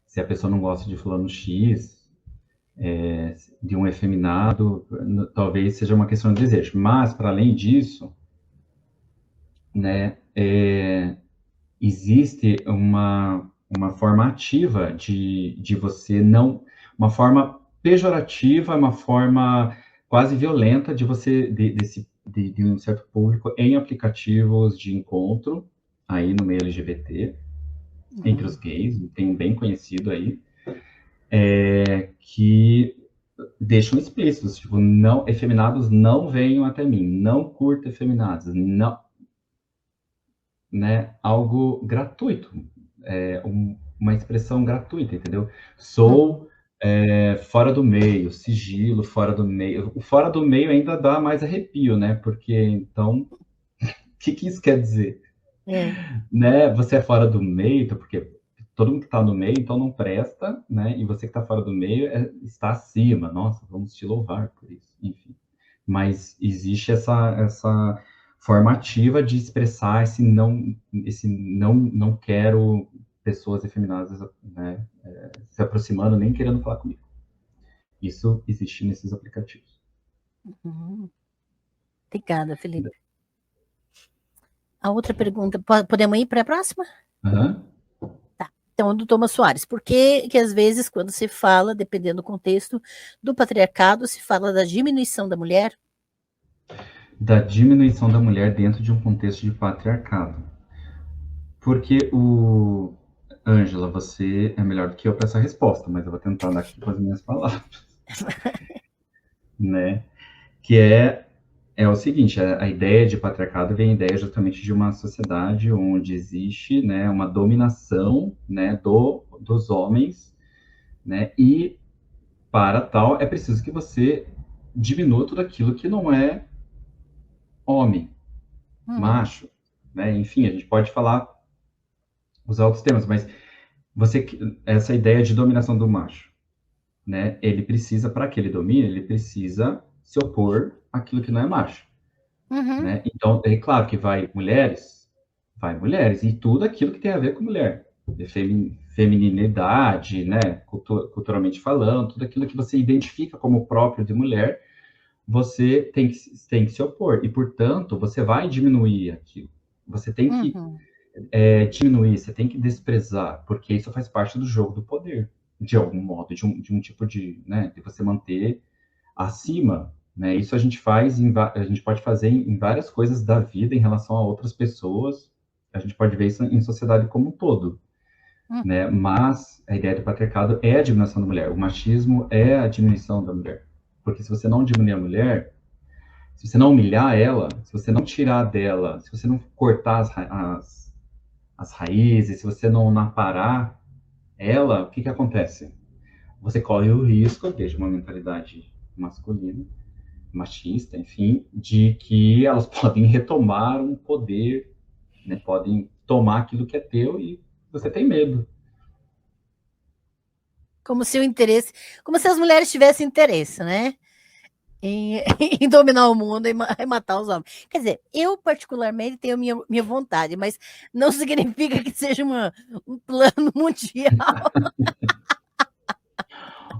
se a pessoa não gosta de fulano X, de um efeminado, talvez seja uma questão de desejo. Mas, para além disso, né, existe uma forma ativa de você não... Uma forma pejorativa, uma forma quase violenta de você... de um certo público em aplicativos de encontro, aí no meio LGBT, entre os gays, tem um bem conhecido aí, que deixam explícitos, tipo, não, efeminados não venham até mim, não curta efeminados, não, né, algo gratuito, uma expressão gratuita, entendeu? Sou fora do meio, sigilo fora do meio. O fora do meio ainda dá mais arrepio, né? Porque, então, o que isso quer dizer? É. Né? Você é fora do meio, então, porque todo mundo que está no meio, então não presta, né? E você que está fora do meio está acima. Nossa, vamos te louvar por isso. Enfim. Mas existe essa formativa de expressar esse não quero pessoas efeminadas, né, se aproximando, nem querendo falar comigo. Isso existe nesses aplicativos. Uhum. Obrigada, Felipe. A outra pergunta, podemos ir para a próxima? Uhum. Tá. Então, do Thomas Soares, por que às vezes, quando se fala, dependendo do contexto, do patriarcado, se fala da diminuição da mulher? Da diminuição da mulher dentro de um contexto de patriarcado. Porque Ângela, você é melhor do que eu para essa resposta, mas eu vou tentar dar aqui com as minhas palavras. Né? Que é o seguinte, a ideia de patriarcado vem a ideia justamente de uma sociedade onde existe, né, uma dominação, né, dos homens, né, e para tal é preciso que você diminua tudo aquilo que não é homem, Uhum. macho, né, enfim, a gente pode falar, usar outros termos, mas essa ideia de dominação do macho, né, ele precisa, para que ele domine, ele precisa se opor àquilo que não é macho. Uhum. Né? Então, é claro que vai mulheres, e tudo aquilo que tem a ver com mulher. Feminilidade, né? Culturalmente falando, tudo aquilo que você identifica como próprio de mulher, você tem que se opor. E, portanto, você vai diminuir aquilo. Você tem que Uhum. diminuir, você tem que desprezar, porque isso faz parte do jogo do poder, de algum modo, de um tipo de, né, de você manter acima, né? Isso a gente a gente pode fazer em várias coisas da vida em relação a outras pessoas. A gente pode ver isso em sociedade como um todo, Uhum. né? Mas a ideia do patriarcado é a diminuição da mulher. O machismo é a diminuição da mulher. Porque se você não diminuir a mulher, se você não humilhar ela, se você não tirar dela, se você não cortar as raízes, se você não aparar ela, o que acontece? Você corre o risco, desde uma mentalidade masculina, machista, enfim, de que elas podem retomar um poder, né? Podem tomar aquilo que é teu e você tem medo. Como se o interesse, como se as mulheres tivessem interesse, né? Em, em dominar o mundo e matar os homens. Quer dizer, eu particularmente tenho minha vontade, mas não significa que seja um plano mundial,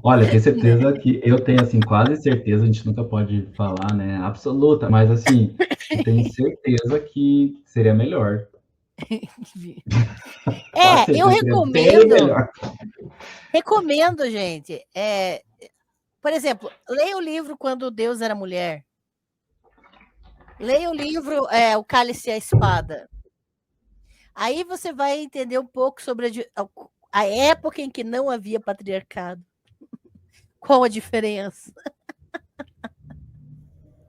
Olha, tenho certeza né? que eu tenho assim quase certeza, a gente nunca pode falar, né, absoluta, mas assim, eu tenho certeza que seria melhor. Quase Eu certeza que seria bem recomendo, melhor. recomendo, gente. Por exemplo, leia o livro Quando Deus Era Mulher. Leia o livro O Cálice e a Espada. Aí você vai entender um pouco sobre a época em que não havia patriarcado. Qual a diferença?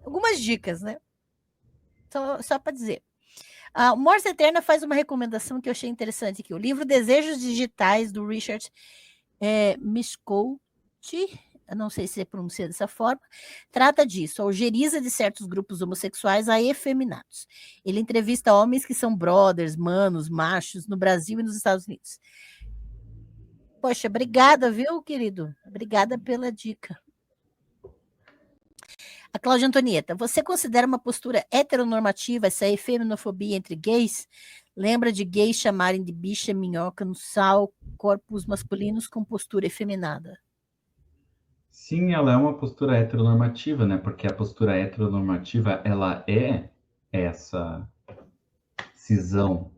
Algumas dicas, né? Só para dizer. A Morse Eterna faz uma recomendação que eu achei interessante aqui. O livro Desejos Digitais, do Richard Miscouti, eu não sei se é pronunciado dessa forma, trata disso, a algeriza de certos grupos homossexuais a efeminados. Ele entrevista homens que são brothers, manos, machos, no Brasil e nos Estados Unidos. Poxa, obrigada, viu, querido? Obrigada pela dica. A Cláudia Antonieta, você considera uma postura heteronormativa essa efeminofobia entre gays? Lembra de gays chamarem de bicha, minhoca, no sal, corpos masculinos com postura efeminada? Sim, ela é uma postura heteronormativa, né? Porque a postura heteronormativa, ela é essa cisão,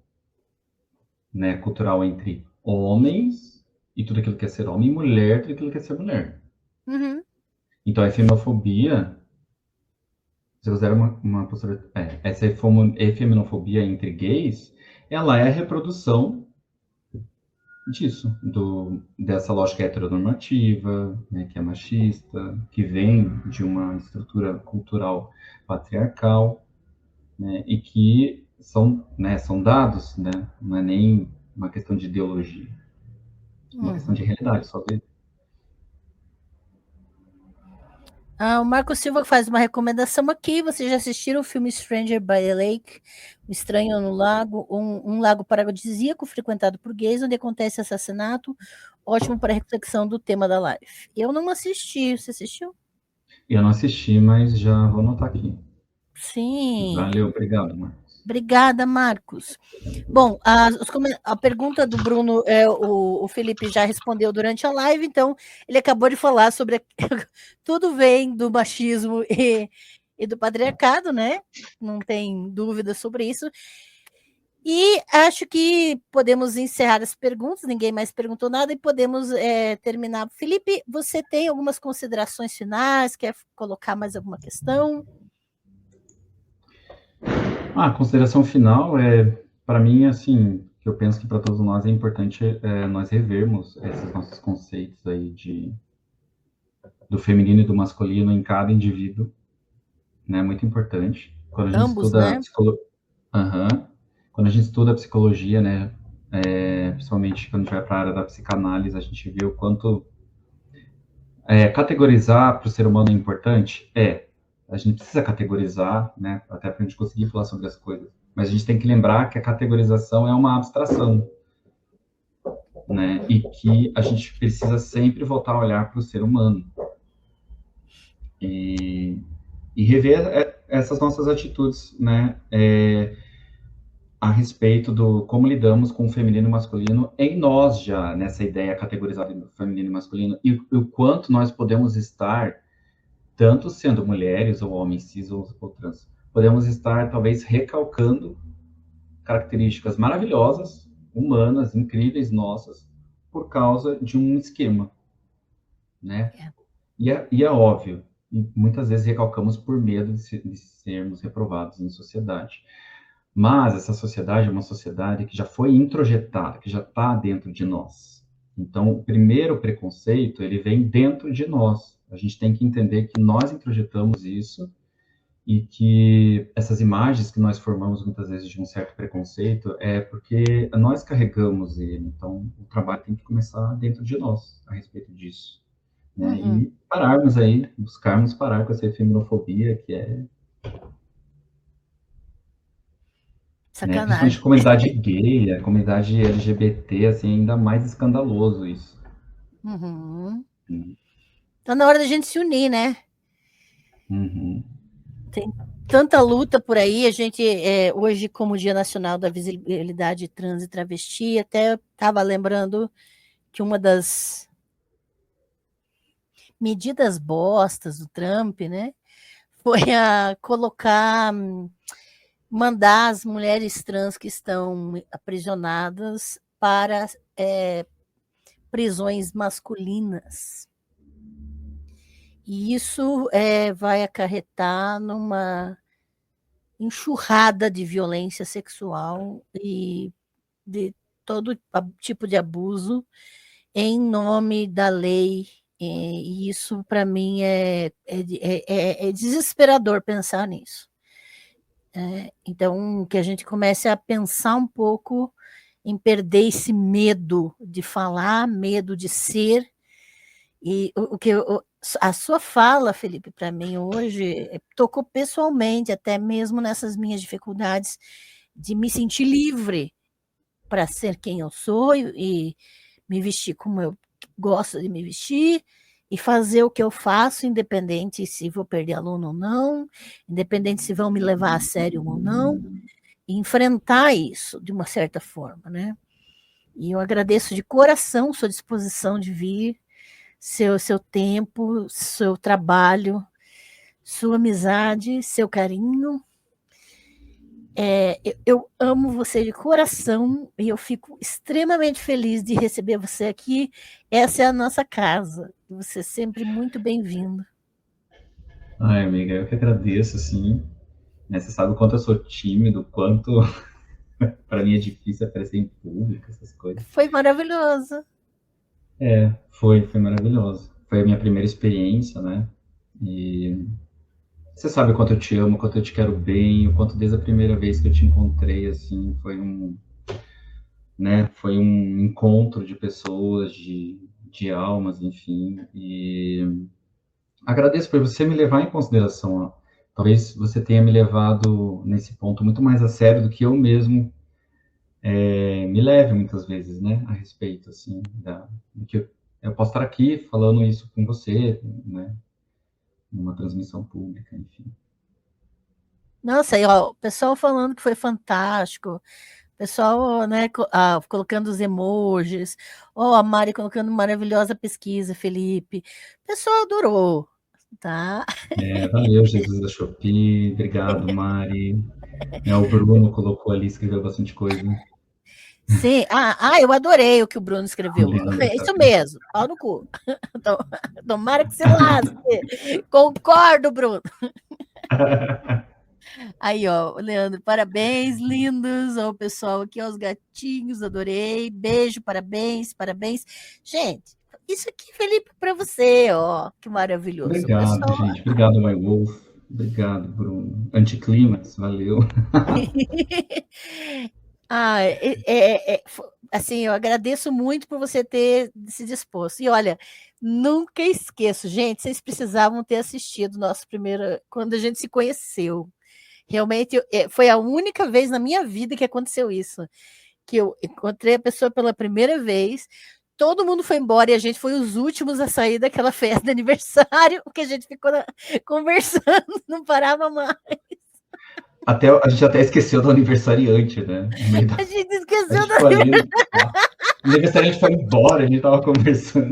né, cultural entre homens e tudo aquilo que é ser homem, e mulher, tudo aquilo que é ser mulher. Uhum. Então, a efeminofobia, se considera uma postura... essa efeminofobia entre gays, ela é a reprodução disso, dessa lógica heteronormativa, né, que é machista, que vem de uma estrutura cultural patriarcal, né, e que são dados, né, não é nem uma questão de ideologia, é uma questão de realidade, só ver. O Marco Silva faz uma recomendação aqui. Vocês já assistiram o filme Stranger by the Lake? O Estranho no Lago, um lago paradisíaco frequentado por gays, onde acontece assassinato. Ótimo para reflexão do tema da live. Eu não assisti. Você assistiu? Eu não assisti, mas já vou anotar aqui. Sim. Valeu, obrigado, Marcos. Obrigada, Marcos. Bom, a pergunta do Bruno, o Felipe já respondeu durante a live, então ele acabou de falar sobre tudo vem do machismo e do patriarcado, né? Não tem dúvida sobre isso. E acho que podemos encerrar as perguntas, ninguém mais perguntou nada, e podemos terminar. Felipe, você tem algumas considerações finais? Quer colocar mais alguma questão? A consideração final para mim, assim, que eu penso que para todos nós é importante nós revermos esses nossos conceitos aí do feminino e do masculino em cada indivíduo, né? Muito importante. Quando a gente Ambos, estuda né? quando a gente estuda psicologia, né? Principalmente quando a gente vai para a área da psicanálise, a gente vê o quanto categorizar para o ser humano é importante. A gente precisa categorizar, né? Até para a gente conseguir falar sobre as coisas. Mas a gente tem que lembrar que a categorização é uma abstração, né? E que a gente precisa sempre voltar a olhar para o ser humano e rever essas nossas atitudes, né? A respeito do como lidamos com o feminino e masculino em nós já, nessa ideia categorizada do feminino e masculino, e o quanto nós podemos estar, tanto sendo mulheres ou homens cis ou trans, podemos estar talvez recalcando características maravilhosas, humanas, incríveis, nossas, por causa de um esquema, né? E é óbvio, e muitas vezes recalcamos por medo de sermos reprovados em sociedade. Mas essa sociedade é uma sociedade que já foi introjetada, que já está dentro de nós. Então, o primeiro preconceito, ele vem dentro de nós. A gente tem que entender que nós introjetamos isso e que essas imagens que nós formamos muitas vezes de um certo preconceito é porque nós carregamos ele. Então, o trabalho tem que começar dentro de nós a respeito disso, né? Uhum. E pararmos aí, buscarmos parar com essa efeminofobia que é, né, principalmente a comunidade gay, a comunidade LGBT, assim, ainda mais escandaloso isso. Uhum. Então, na hora da gente se unir, né? Uhum. Tem tanta luta por aí. A gente, hoje, como Dia Nacional da Visibilidade Trans e Travesti, até estava lembrando que uma das medidas bostas do Trump, né, foi a mandar as mulheres trans que estão aprisionadas para prisões masculinas. E isso vai acarretar numa enxurrada de violência sexual e de todo tipo de abuso em nome da lei. E isso, para mim, é desesperador pensar nisso. Então, que a gente comece a pensar um pouco em perder esse medo de falar, medo de ser. E a sua fala, Felipe, para mim hoje, tocou pessoalmente, até mesmo nessas minhas dificuldades de me sentir livre para ser quem eu sou e me vestir como eu gosto de me vestir e fazer o que eu faço, independente se vou perder aluno ou não, independente se vão me levar a sério ou não, e enfrentar isso de uma certa forma, né? E eu agradeço de coração sua disposição de vir, seu tempo, seu trabalho, sua amizade, seu carinho. Eu amo você de coração e eu fico extremamente feliz de receber você aqui. Essa é a nossa casa. Você é sempre muito bem-vindo. Ai, amiga, eu que agradeço, assim, né? Você sabe o quanto eu sou tímido, o quanto para mim é difícil aparecer em público, essas coisas. Foi maravilhoso. Foi maravilhoso. Foi a minha primeira experiência, né? E você sabe o quanto eu te amo, o quanto eu te quero bem, o quanto desde a primeira vez que eu te encontrei, assim, foi um encontro de pessoas, de almas, enfim. E agradeço por você me levar em consideração. Ó. Talvez você tenha me levado nesse ponto muito mais a sério do que eu mesmo me leve muitas vezes, né, a respeito, assim, do que eu posso estar aqui falando isso com você, né, numa transmissão pública, enfim. Nossa, e ó, o pessoal falando que foi fantástico, o pessoal, né, colocando os emojis, ó, a Mari colocando maravilhosa pesquisa, Felipe. O pessoal adorou, tá? Valeu, Jesus da Shopee, obrigado, Mari. O Bruno colocou ali, escreveu bastante coisa. Sim, eu adorei o que o Bruno O escreveu. Leandro É isso também. mesmo, pau no cu. Tomara que se lasque. Concordo, Bruno. Aí, ó, Leandro, parabéns, lindos. Ó, o pessoal aqui, ó, os gatinhos, adorei. Beijo, parabéns, parabéns. Gente, isso aqui, Felipe, para você, ó, que maravilhoso. O Obrigado, pessoal. gente. Obrigado, My Wolf. Obrigado, Bruno. Anticlímax, valeu. Assim, eu agradeço muito por você ter se disposto. E olha, nunca esqueço, gente, vocês precisavam ter assistido nosso primeiro, quando a gente se conheceu. Realmente, foi a única vez na minha vida que aconteceu isso, que eu encontrei a pessoa pela primeira vez, todo mundo foi embora e a gente foi os últimos a sair daquela festa de aniversário, que a gente ficou conversando, não parava mais. A gente até esqueceu do aniversariante, né? No meio A gente a esqueceu gente da. ficou ali. O aniversariante foi embora, a gente tava conversando.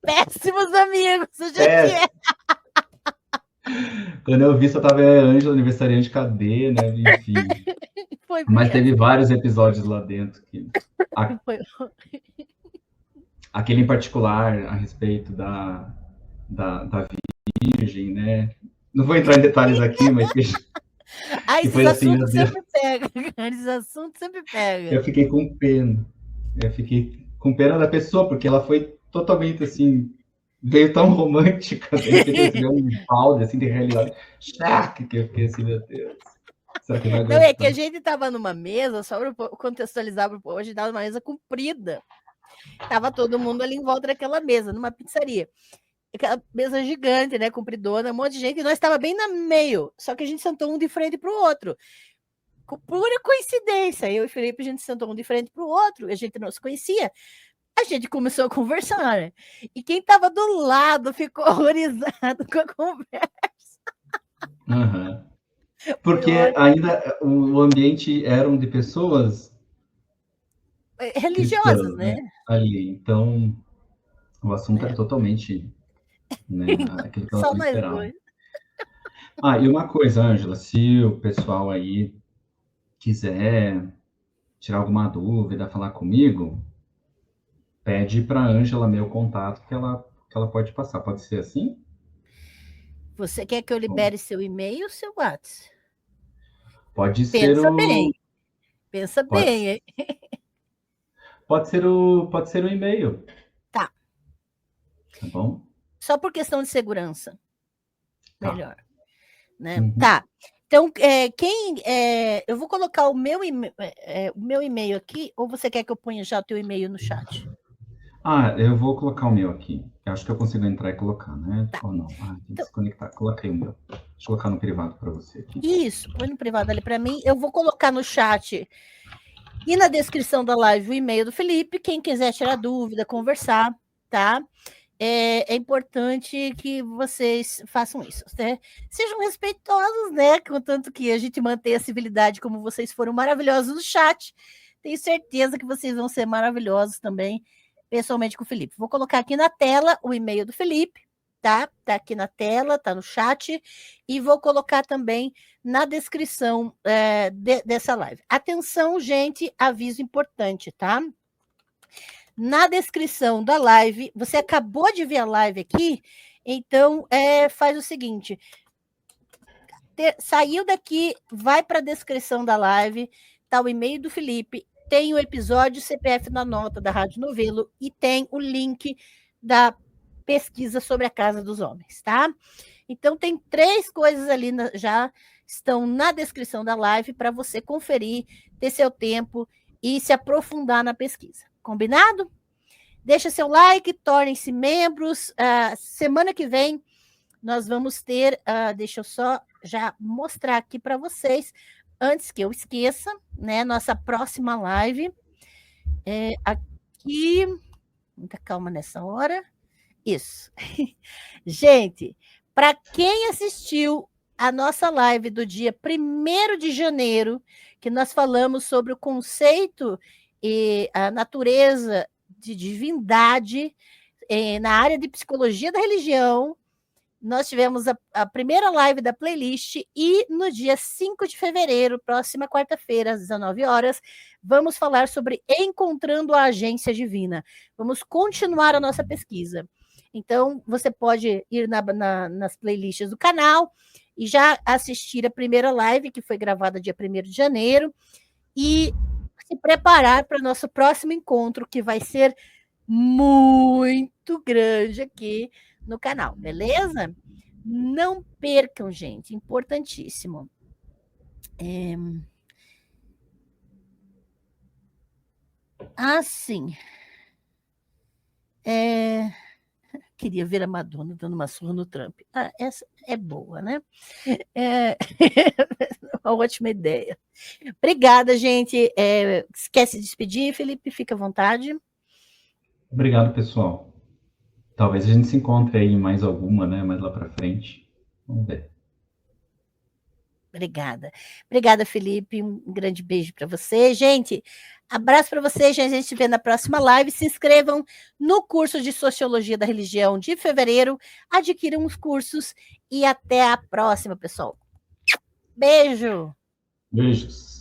Péssimos amigos, a gente É, quando eu vi, só tava a Ângela, aniversariante, cadê, né? Enfim. foi Mas mesmo. teve vários episódios lá dentro. Foi. Aquele em particular a respeito da Virgem, né? Não vou entrar em detalhes aqui, mas que Esses foi assim, meu assuntos Deus. sempre pegam, esses assuntos sempre pegam. Eu fiquei com pena. Eu fiquei com pena da pessoa, porque ela foi totalmente assim, veio tão romântica, de repente recebeu um balde assim de realidade. Que eu fiquei assim, meu Deus. Será que vai Não, é que a gostar? gente estava numa mesa, só para contextualizar para o povo, a gente estava numa mesa comprida. Tava todo mundo ali em volta daquela mesa, numa pizzaria. Aquela mesa gigante, né, compridona, um monte de gente, e nós estava bem no meio, só que a gente sentou um de frente para o outro. Com pura coincidência, eu e o Felipe, a gente sentou um de frente para o outro, a gente não se conhecia. A gente começou a conversar, né? E quem estava do lado ficou horrorizado com a conversa. Uhum. Foi Porque ótimo. ainda o ambiente eram de pessoas Religiosas, cristãs, né? né? Ali. Então, o assunto era É. totalmente, né, aquilo que elas Só não nós esperavam. dois. E uma coisa, Ângela, se o pessoal aí quiser tirar alguma dúvida, falar comigo, pede para a Ângela meu contato que ela pode passar. Pode ser assim? Você quer que eu libere seu e-mail ou seu WhatsApp? Pode ser Pensa o bem, pensa pode, bem, hein? pode ser o e-mail, Tá. tá bom? Só por questão de segurança. Tá. Melhor. né? Tá. Então, eu vou colocar o meu e-mail aqui, ou você quer que eu ponha já o teu e-mail no chat? Eu vou colocar o meu aqui. Eu acho que eu consigo entrar e colocar, né? Tá. Ou não? Tem que se conectar. Coloquei o meu. Deixa eu colocar no privado para você aqui. Isso, põe no privado ali para mim. Eu vou colocar no chat e na descrição da live o e-mail do Felipe. Quem quiser tirar dúvida, conversar, tá? É importante que vocês façam isso, né? Sejam respeitosos, né? Contanto que a gente mantenha a civilidade, como vocês foram maravilhosos no chat. Tenho certeza que vocês vão ser maravilhosos também, pessoalmente com o Felipe. Vou colocar aqui na tela o e-mail do Felipe, tá? Tá aqui na tela, tá no chat, e vou colocar também na descrição dessa live. Atenção, gente, aviso importante, tá? Na descrição da live, você acabou de ver a live aqui, então faz o seguinte: saiu daqui, vai para a descrição da live, tá o e-mail do Felipe, tem o episódio CPF na nota da Rádio Novelo e tem o link da pesquisa sobre a Casa dos Homens, tá? Então tem 3 coisas ali já estão na descrição da live para você conferir, ter seu tempo e se aprofundar na pesquisa. Combinado? Deixa seu like, tornem-se membros. Semana que vem nós vamos ter, deixa eu só já mostrar aqui para vocês, antes que eu esqueça, né? Nossa próxima live. Aqui, muita calma nessa hora. Isso. Gente, para quem assistiu a nossa live do dia 1º de janeiro, que nós falamos sobre o conceito e a natureza de divindade na área de psicologia da religião, nós tivemos a primeira live da playlist e no dia 5 de fevereiro, próxima quarta-feira, às 19 horas, vamos falar sobre encontrando a agência divina. Vamos continuar a nossa pesquisa. Então, você pode ir nas playlists do canal e já assistir a primeira live, que foi gravada dia 1º de janeiro, e se preparar para o nosso próximo encontro, que vai ser muito grande aqui no canal, beleza? Não percam, gente, importantíssimo. Sim. Queria ver a Madonna dando uma surra no Trump. Essa é boa, né? Uma ótima ideia. Obrigada, gente. Quer se despedir, Felipe? Fica à vontade. Obrigado, pessoal. Talvez a gente se encontre aí em mais alguma, né? Mais lá para frente. Vamos ver. Obrigada. Obrigada, Felipe. Um grande beijo para você. Gente, abraço para vocês. A gente se vê na próxima live. Se inscrevam no curso de Sociologia da Religião de fevereiro. Adquiram os cursos e até a próxima, pessoal. Beijo. Beijos.